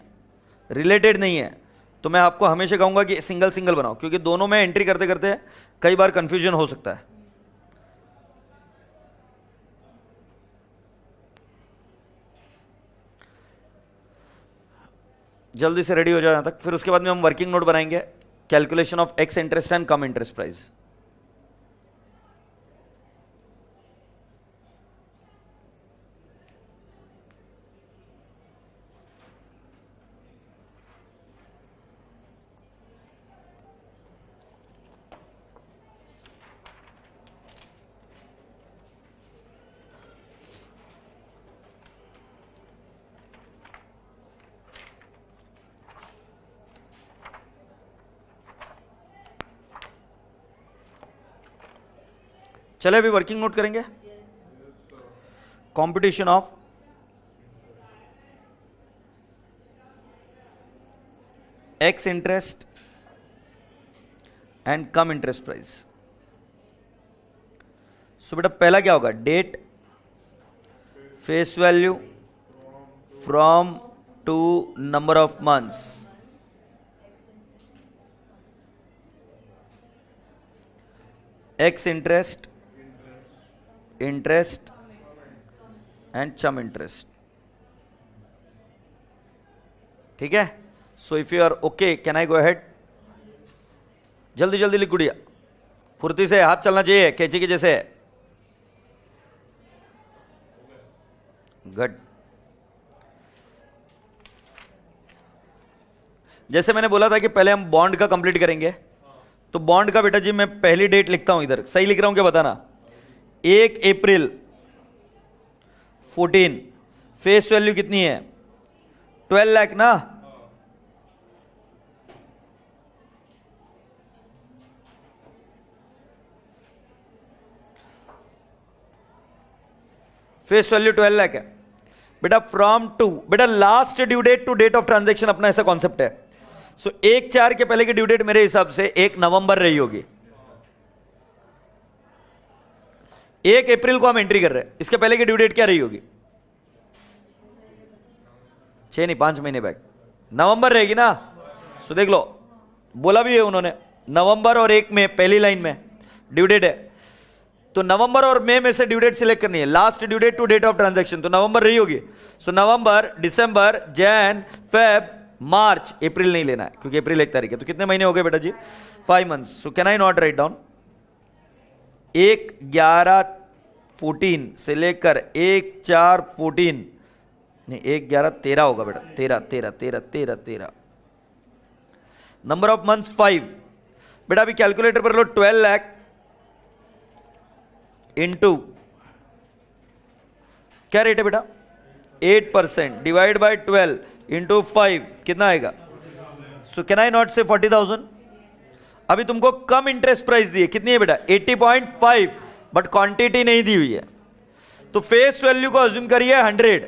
रिलेटेड नहीं है, तो मैं आपको हमेशा कहूंगा कि सिंगल सिंगल बनाओ, क्योंकि दोनों में एंट्री करते करते कई बार कंफ्यूजन हो सकता है। जल्दी से रेडी हो जाओ यहां तक, फिर उसके बाद में हम वर्किंग नोट बनाएंगे, calculation of ex interest and cum interest price. चले अभी वर्किंग नोट करेंगे। Competition of ex interest and cum interest price. So बेटा पहला क्या होगा? Date, face value from to number of months, ex interest, interest and sum interest. ठीक है? So if you are okay, can I go ahead? जल्दी जल्दी लिख गुड़िया, फुर्ती से, हाथ चलना चाहिए कैंची के जैसे। गुड। जैसे मैंने बोला था कि पहले हम बॉन्ड का कंप्लीट करेंगे, तो बॉन्ड का बेटा जी मैं पहली डेट लिखता हूं, इधर सही लिख रहा हूं क्या बताना? 1 अप्रैल 14। फेस वैल्यू कितनी है? 12 लाख ना, फेस वैल्यू 12 लाख है बेटा। फ्रॉम टू, बेटा last due date to date of transaction अपना ऐसा कॉन्सेप्ट है। सो 1/4 के पहले की ड्यू डेट मेरे हिसाब से 1 नवंबर रही होगी। 1 अप्रैल को हम एंट्री कर रहे हैं, इसके पहले की ड्यू डेट क्या रही होगी? 6 नहीं 5 महीने बैक नवंबर रहेगी ना। सो देख लो, बोला भी है उन्होंने, नवंबर और 1 मई पहली लाइन में ड्यू डेट है। तो नवंबर और मई में से ड्यू डेट सिलेक्ट करनी है, last due date to date of transaction, तो नवंबर रही होगी। सो नवंबर, दिसंबर, जैन, फेब, मार्च, अप्रैल नहीं लेना है क्योंकि अप्रैल 1 तारीख है। तो कितने महीने हो गए बेटा जी? 5 months. So can I not write down 1/11/14 से लेकर 1/4/14, नहीं 1/11/13 होगा बेटा, 13 नंबर ऑफ मंथ्स 5। बेटा अभी कैलकुलेटर पर लो, 12 लाख इंटू क्या रेट है बेटा? 8% डिवाइड बाय 12 इंटू 5 कितना आएगा? सो कैन आई नॉट से 40,000? अभी तुमको कम इंटरेस्ट प्राइस दी है, कितनी है बेटा? 80.5, बट क्वांटिटी नहीं दी हुई है। तो फेस वैल्यू को अज्यूम करिए 100,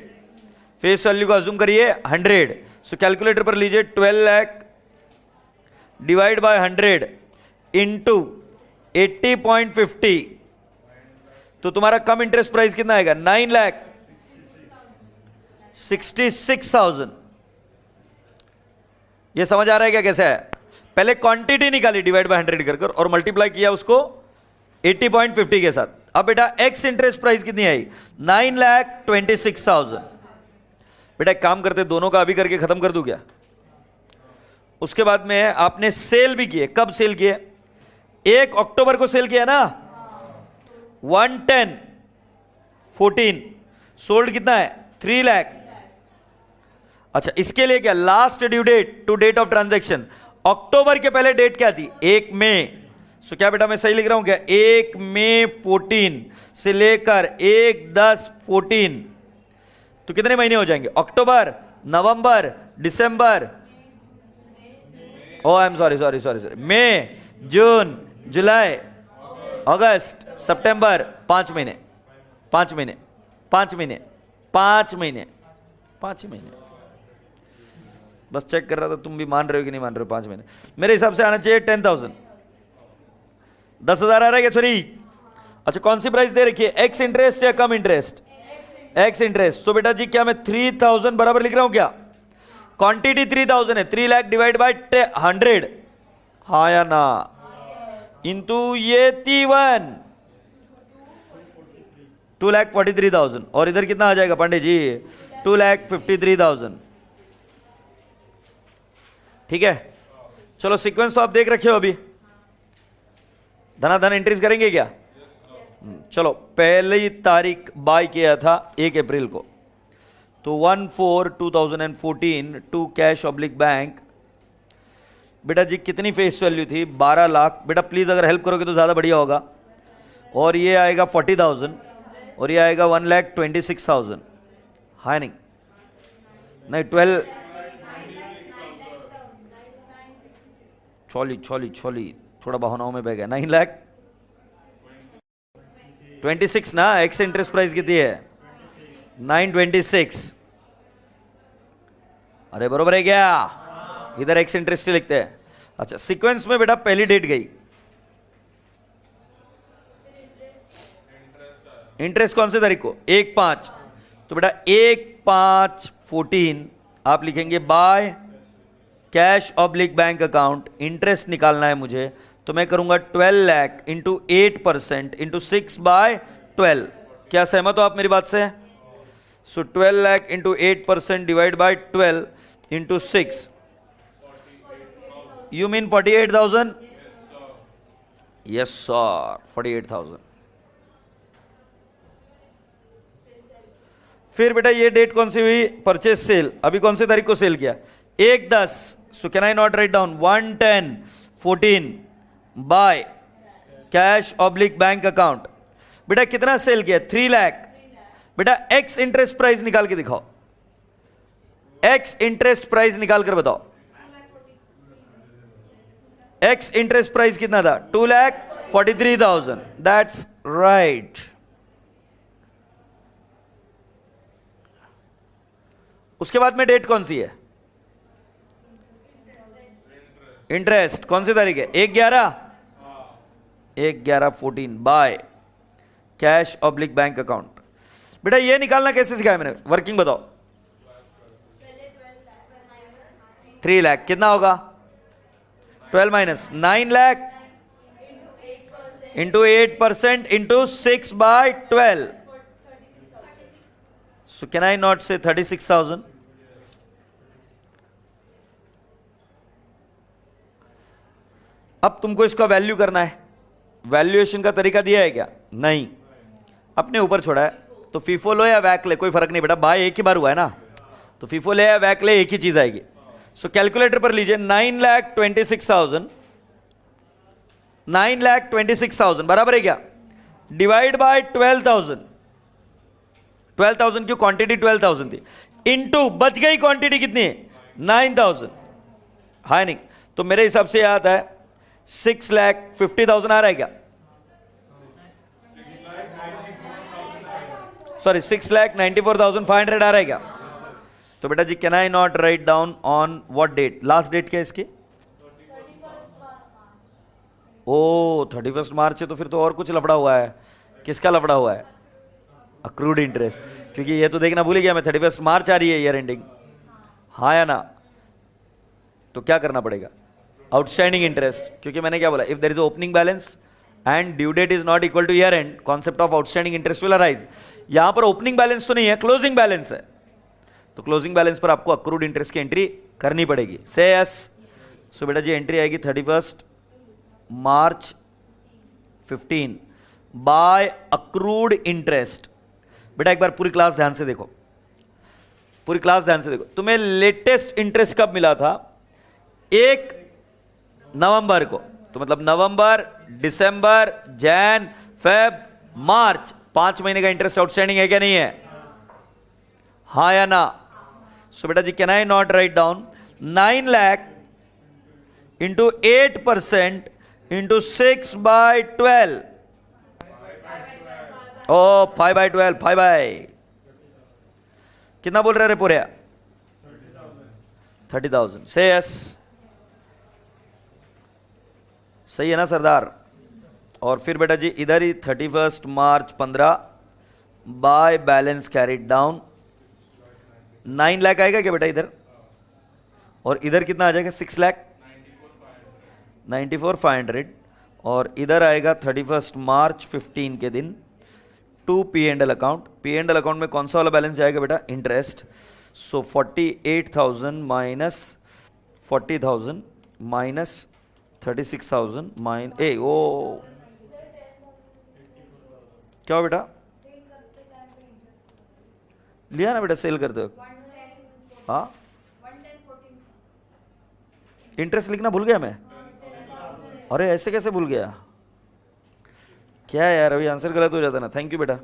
फेस वैल्यू को अज्यूम करिए 100। सो कैलकुलेटर पर लीजिए 12 लाख डिवाइड बाय 100 इंटू 80.50, तो तुम्हारा कम इंटरेस्ट प्राइस कितना आएगा? 9,66,000। ये समझ आ रहा है क्या कैसे है? पहले क्वांटिटी निकाली डिवाइड बाय 100 कर और मल्टीप्लाई किया उसको 80.50 के साथ। अब बेटा एक्स इंटरेस्ट प्राइस कितनी आई? 9,26,000। बेटा एक काम करते, दोनों का अभी करके खत्म कर दूं क्या? उसके बाद में आपने सेल भी किए, कब सेल किए? 1 अक्टूबर को सेल किया ना, 110/14 सोल्ड कितना है? 3 लाख। अच्छा इसके लिए क्या? Last due date to date of transaction, October के पहले डेट क्या थी? 1 मई। सो क्या बेटा मैं सही लिख रहा हूं क्या? 1 मई 14 से लेकर 1/10/14, तो कितने महीने हो जाएंगे? अक्टूबर, नवंबर, दिसंबर, आई एम सॉरी, मई, जून, जुलाई, अगस्त, सितंबर, 5 महीने 5 महीने 5 महीने 5 महीने 5 महीने। बस चेक कर रहा था तुम भी मान रहे हो कि नहीं मान रहे हो। 5 महीने मेरे हिसाब से आना चाहिए 10,000, 10,000 आ रहा है क्या? सॉरी, अच्छा कौन सी प्राइस दे रखी है? एक्स इंटरेस्ट या कम इंटरेस्ट? X interest. तो बेटा जी क्या मैं 3,000 बराबर लिख रहा हूं क्या? क्वांटिटी 3,000 है, 3 लाख डिवाइड बाय 100, हाँ या ना? इंटू ये 31, 2,43,000। और इधर कितना आ जाएगा पांडे जी? 2,53,000। ठीक है, चलो सीक्वेंस तो आप देख रखे हो अभी। धनाधन एंट्रीज करेंगे क्या? चलो पहली तारीख बाय किया था 1 अप्रैल को, तो 1/4/2014 टू कैश ऑब्लिक बैंक। बेटा जी कितनी फेस वैल्यू थी? 12 लाख। बेटा प्लीज अगर हेल्प करोगे तो ज्यादा बढ़िया होगा। और ये आएगा 40,000 और ये आएगा 1,26,000। हाँ नहीं 12 छोली थोड़ा बहानाओं में बह गया। 9,26,000 ना। एक्स इंटरेस्ट प्राइस कितनी है? 926। अरे बरोबर है क्या? इधर एक्स इंटरेस्ट लिखते हैं। अच्छा सीक्वेंस में बेटा पहली डेट गई, इंटरेस्ट कौन से तारीख को? 1/5। तो बेटा 1/5/14 आप लिखेंगे bye cash oblique bank account. Interest निकालना है मुझे, तो मैं करूंगा 12 लाख इंटू 8% इंटू 6/12। क्या सहमत हो आप मेरी बात से? सो 12 lakh into 8% divide by 12 into 6, you mean 48,000? Yes sir, 48,000। फिर बेटा ये डेट कौन सी हुई? Purchase sale. अभी कौन सी तारीख को सेल किया? 1/10। सो can I not write down 1/10/14 bye cash oblique bank account. बेटा कितना सेल किया? 3 लाख। बेटा एक्स इंटरेस्ट प्राइस निकाल के दिखाओ, एक्स इंटरेस्ट प्राइस निकाल कर बताओ। एक्स इंटरेस्ट प्राइस कितना था? 2,43,000। That's right. उसके बाद में डेट कौन सी है? इंटरेस्ट कौन सी तारीख है? 1/11, 1/11/14 bye cash oblique bank account. बेटा ये निकालना कैसे सिखाया मैंने? वर्किंग बताओ। 3 लाख कितना होगा? 12 minus 9 lakh into 8% into 6/12. So can I not say 36,000? अब तुमको इसका वैल्यू करना है। वैल्यूएशन का तरीका दिया है क्या? नहीं, अपने ऊपर छोड़ा है। तो फीफो लो या वैक ले, कोई फर्क नहीं बेटा, बाय एक ही बार हुआ है ना, तो फीफो ले या वैक ले एक ही चीज आएगी। सो कैलकुलेटर पर लीजिए 9,26,000, 9,26,000 बराबर है क्या? डिवाइड बाय 12,000, 12,000 की क्वांटिटी 12,000 थी, इनटू बच गई क्वांटिटी कितनी है? 9,000। है नहीं? तो मेरे हिसाब से याद है 6,50,000 आ रहा है क्या? सॉरी 6,94,500 आ रहा है क्या? तो बेटा जी can I not write down on what date? Last date क्या है इसकी? ओ 31 मार्च है, तो फिर तो और कुछ लफड़ा हुआ है। किसका लफड़ा हुआ है? अक्रूड इंटरेस्ट, क्योंकि ये तो देखना भूल गया मैं, 31 मार्च आ रही है ईयर एंडिंग, हाँ या ना? तो क्या करना पड़ेगा? आउटस्टैंडिंग इंटरेस्ट, क्योंकि मैंने क्या बोला? If there is opening balance and due date is not equal to year end, concept of outstanding interest will arise. यहां पर ओपनिंग बैलेंस तो नहीं है, क्लोजिंग बैलेंस है, तो क्लोजिंग बैलेंस पर आपको अक्रूड इंटरेस्ट की एंट्री करनी पड़ेगी। से यस। सो बेटा जी एंट्री आएगी 31 मार्च 15 बाय अक्रूड इंटरेस्ट। बेटा एक बार पूरी क्लास ध्यान से देखो, पूरी क्लास ध्यान से देखो। तुम्हें लेटेस्ट इंटरेस्ट कब मिला था? 1 नवंबर को। तो मतलब नवंबर, दिसंबर, जैन, फेब, मार्च, 5 महीने का इंटरेस्ट आउटस्टैंडिंग है क्या? नहीं है? हाँ या ना? सो बेटा जी can I not write down 9 lakh into 8% into 6/12? Or 5/12, 5 by कितना बोल रहे रे पूरे? 30,000। से यस। सही है ना सरदार? और फिर बेटा जी इधर ही 31 मार्च 15 by balance carried down 9 lakh आएगा क्या बेटा इधर? और इधर कितना आ जाएगा? 6,94,500। और इधर आएगा 31 मार्च 15 के दिन to P&L account. P&L account में कौन सा वाला बैलेंस जाएगा बेटा? इंटरेस्ट। सो 48,000 माइनस 40,000 माइनस 36,000 ओ क्या हो बेटा? लिया ना बेटा सेल करते हो? हाँ इंटरेस्ट लिखना भूल गया मैं। अरे ऐसे कैसे भूल गया? क्या है यार, अभी आंसर गलत हो जाता ना। थैंक यू बेटा।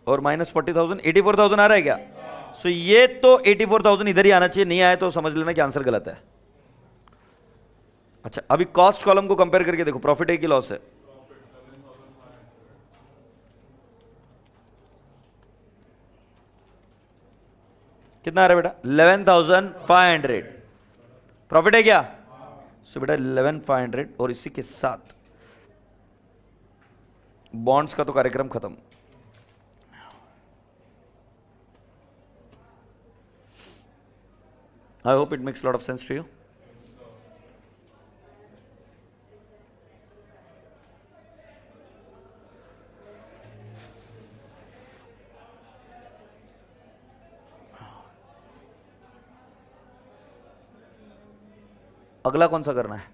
और माइनस 40,000, 84,000 आ रहा है क्या? सो ये तो 84,000 इधर ही आना चाहिए, नहीं आया तो समझ लेना कि आंसर गलत है। अच्छा अभी कॉस्ट कॉलम को कंपेयर करके देखो, प्रॉफिट है कि लॉस है? कितना आ रहा है बेटा? 11,500 प्रॉफिट है क्या? सो बेटा 11,500 और इसी के साथ बॉन्ड्स का तो कार्यक्रम खत्म। I hope it makes lot of sense to you. अगला कौन सा करना है?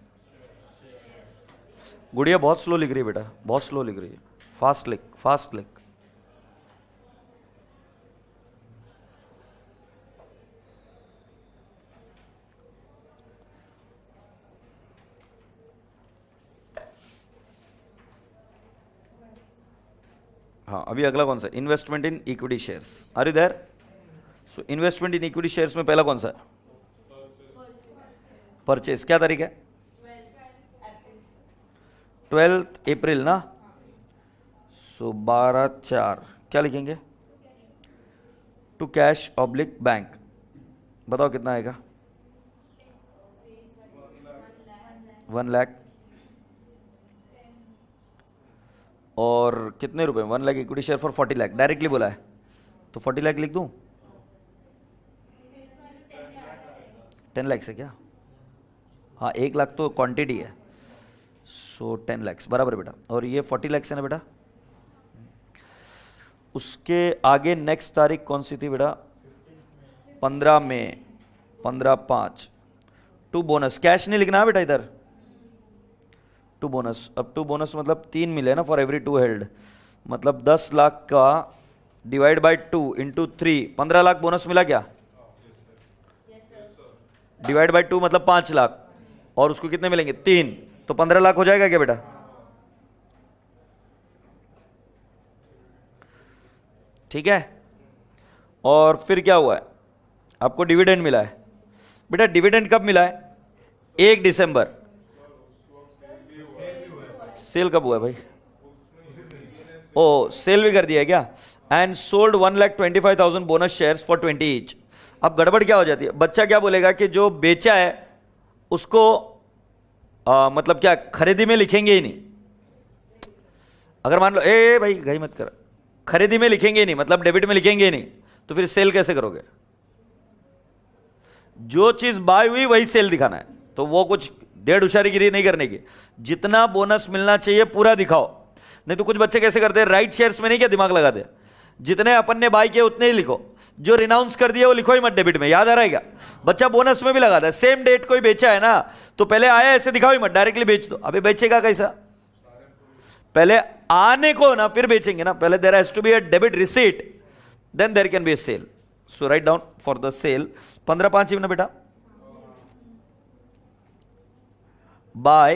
गुड़िया बहुत स्लो लिख रही है बेटा, बहुत स्लो लिख रही है। फास्ट लिख, फास्ट लिख। हाँ अभी अगला कौन सा? Investment in equity shares. Are you there? So investment in equity shares में पहला कौन सा है? परचेज। क्या तारीख है? 12 अप्रैल ना। सो 12/4 क्या लिखेंगे? To cash oblique bank. बताओ कितना आएगा? 1 लाख। और कितने रुपए? 1 lakh equity share for 40 lakh directly बोला है, तो 40 लाख लिख दूं? 10 लाख से क्या? हाँ 1 लाख तो क्वांटिटी है, सो 10 लाख बराबर बेटा। और ये 40 लाख है ना बेटा। उसके आगे नेक्स्ट तारीख कौन सी थी बेटा? 15 मई, 15/5। टू बोनस, कैश नहीं लिखना है बेटा इधर, टू बोनस। अब टू बोनस मतलब 3 मिले ना फॉर एवरी 2 हेल्ड, मतलब 10 लाख का divide by 2 into 3, 15 lakh bonus मिला क्या? डिवाइड बाय 2 मतलब 5 लाख, और उसको कितने मिलेंगे? 3, तो 15 लाख हो जाएगा क्या बेटा? ठीक है। और फिर क्या हुआ है? आपको डिविडेंड मिला है बेटा। डिविडेंड कब मिला है? 1 दिसंबर। सेल कब हुआ है भाई? ओ सेल भी कर दिया है क्या? And sold 1,25,000 bonus shares for 20 each. अब गड़बड़ क्या हो जाती है? बच्चा क्या बोलेगा कि जो बेचा है उसको मतलब क्या खरीदी में लिखेंगे ही नहीं। अगर मान लो भाई गई मत कर, खरीदी में लिखेंगे ही नहीं, मतलब डेबिट में लिखेंगे ही नहीं, तो फिर सेल कैसे करोगे? जो चीज बाय हुई वही सेल दिखाना है, तो वो कुछ डेढ़ होशियारीगिरी नहीं करने की। जितना बोनस मिलना चाहिए पूरा दिखाओ। नहीं तो कुछ बच्चे कैसे करते हैं, राइट शेयर्स में नहीं क्या दिमाग लगाते, जितने अपन ने बाय किए उतने ही लिखो, जो रिनाउंस कर दिया वो लिखो ही मत डेबिट में। याद आ रहा है क्या? बच्चा बोनस में भी लगाता है, सेम डेट कोई बेचा है ना तो पहले आया ऐसे दिखाओ ही मत, डायरेक्टली बेच दो। अबे बेचेगा कैसा? पहले आने को ना फिर बेचेंगे ना, पहले there has to be a debit receipt, then there can be a sale. So write down for the sale 15/5 ना बेटा। बाय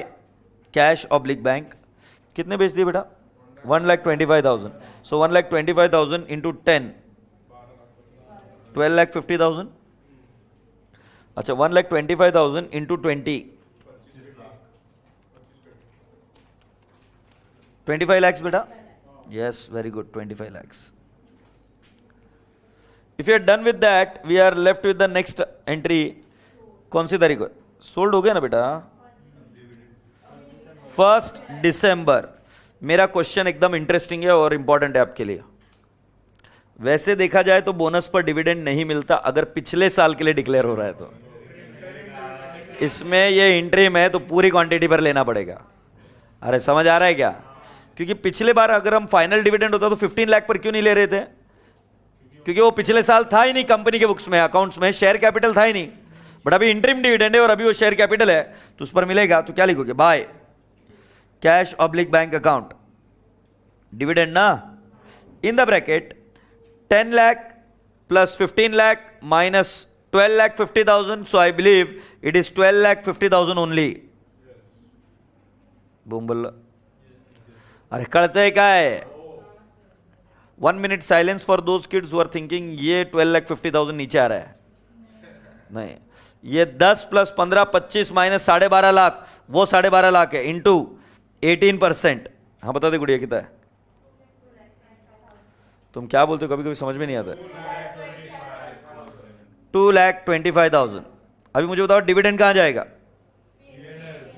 कैश ऑब्लिक बैंक कितने बेच दिए बेटा? 1,25,000। So 1,25,000 into 10, 12,50,000। अच्छा 1,25,000 इंटू 20, 25 lakhs बेटा। Yes very good, 25 lakhs। If you are done with that we are left with the next entry. कौन सी तारीख को? सोल्ड हो गया ना बेटा? 1 दिसंबर। मेरा क्वेश्चन एकदम इंटरेस्टिंग है और इंपॉर्टेंट है आपके लिए। वैसे देखा जाए तो बोनस पर डिविडेंड नहीं मिलता अगर पिछले साल के लिए डिक्लेयर हो रहा है, तो इसमें ये इंट्रीम है तो पूरी क्वांटिटी पर लेना पड़ेगा। अरे समझ आ रहा है क्या? क्योंकि पिछले बार अगर हम फाइनल डिविडेंड होता तो 15 लाख पर क्यों नहीं ले रहे थे? क्योंकि वो पिछले साल था ही नहीं कंपनी के बुक्स में, अकाउंट्स में शेयर कैपिटल था ही नहीं। बट अभी इंट्रीम डिविडेंड है और अभी वो शेयर कैपिटल है तो उस पर मिलेगा। तो क्या लिखोगे? By cash oblique bank account dividend ना, in the bracket 10 lakh plus 15 lakh minus 12,50,000. So I believe it is 12,50,000 only. Boom बोल। अरे करते क्या है? 1 minute silence for those kids who are thinking ये 12,50,000 नीचे आ रहा है। नहीं, ये 10 + 15 25 माइनस 12.5 लाख, वो 12.5 लाख है इंटू 18%। हाँ बता दे गुड़िया कितना है? तुम क्या बोलते हो, कभी कभी समझ में नहीं आता। 2,25,000। अभी मुझे बताओ डिविडेंड कहां जाएगा?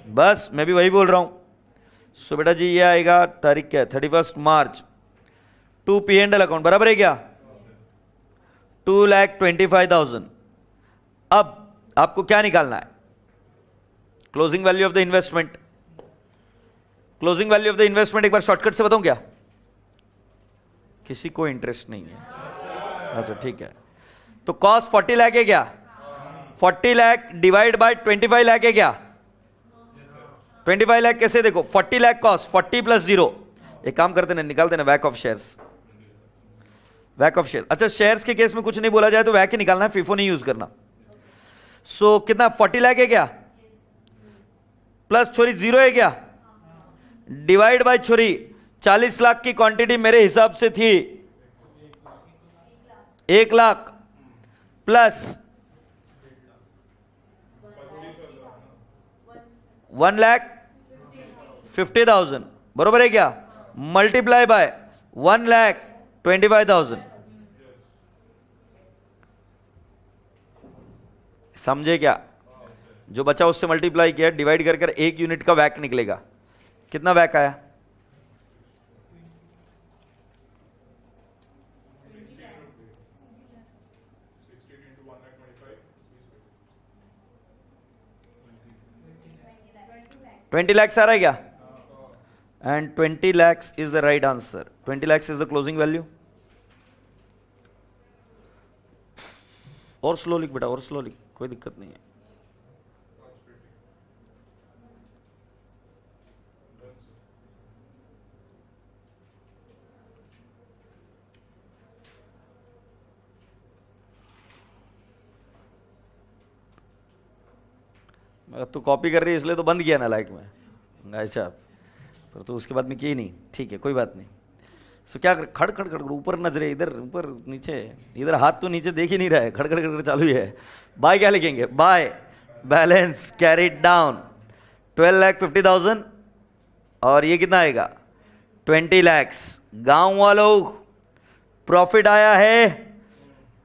बस मैं भी वही बोल रहा हूं। सो बेटा जी ये आएगा, तारीख क्या है? 31 मार्च। टू P&L अकाउंट बराबर है क्या? 2,25,000। अब आपको क्या निकालना है? Closing value of the investment. Closing value of the investment एक बार शॉर्टकट से बताऊं क्या? किसी को इंटरेस्ट नहीं है? अच्छा ठीक है। तो कॉस्ट 40 लाख है क्या? 40 लाख डिवाइड बाय 25 लाख है क्या? 25 लाख कैसे देखो? 40 लाख कॉस्ट, 40 + 0। एक काम करते ना, निकालते ना वैक ऑफ शेयर्स। वैक ऑफ शेयर। अच्छा शेयर्स के केस में कुछ नहीं बोला जाए तो वैक ही निकालना है, फीफो नहीं यूज करना। सो कितना? 40 लाख है क्या? प्लस छोरी 0 है क्या? डिवाइड बाय छोरी 40 लाख की क्वांटिटी मेरे हिसाब से थी 1 लाख प्लस 1,50,000 बरोबर है क्या? Multiply by 1,25,000। समझे क्या? जो बचा उससे मल्टीप्लाई किया, डिवाइड कर कर 1 यूनिट का वैक निकलेगा। कितना वैक आया? 20 lakhs आ रहा है क्या? And 20 lakhs is the right answer. 20 lakhs is the closing value. और स्लो लिख बेटा, और स्लो लिख, कोई दिक्कत नहीं है। तू कॉपी कर रही है इसलिए तो बंद किया ना लाइक में। अच्छा, पर तो उसके बाद में की नहीं, ठीक है कोई बात नहीं। सो क्या कर, खड़ खड़ खड़ ऊपर नजरे, इधर ऊपर नीचे, इधर हाथ तो नीचे देख ही नहीं रहा है, खड़ खड़ खड़ चालू ही है। बाय क्या लिखेंगे? बाय बैलेंस कैरिड डाउन 12,50,000 और ये कितना आएगा? 20 lakhs। गांव वालों प्रॉफिट आया है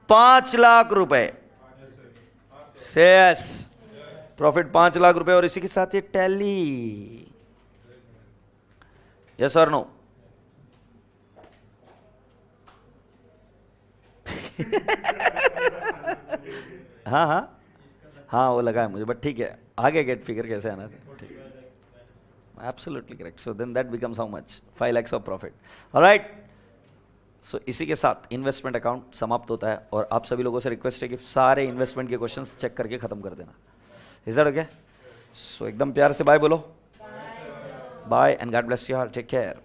5 लाख रुपए। सेस प्रॉफिट 5 लाख रुपए और इसी के साथ ये टैली। यस और नो? हाँ हाँ हाँ वो लगा है मुझे, बट ठीक है, आगे गेट फिगर कैसे आना था। ठीक है, absolutely correct. So then that becomes how much? 5 lakhs of profit. Alright, so इसी के साथ इन्वेस्टमेंट अकाउंट समाप्त होता है और आप सभी लोगों से रिक्वेस्ट है कि सारे इन्वेस्टमेंट के क्वेश्चंस चेक करके खत्म कर देना। Is that okay? सो एकदम प्यार से बाय बोलो। Bye and God bless you all, take care.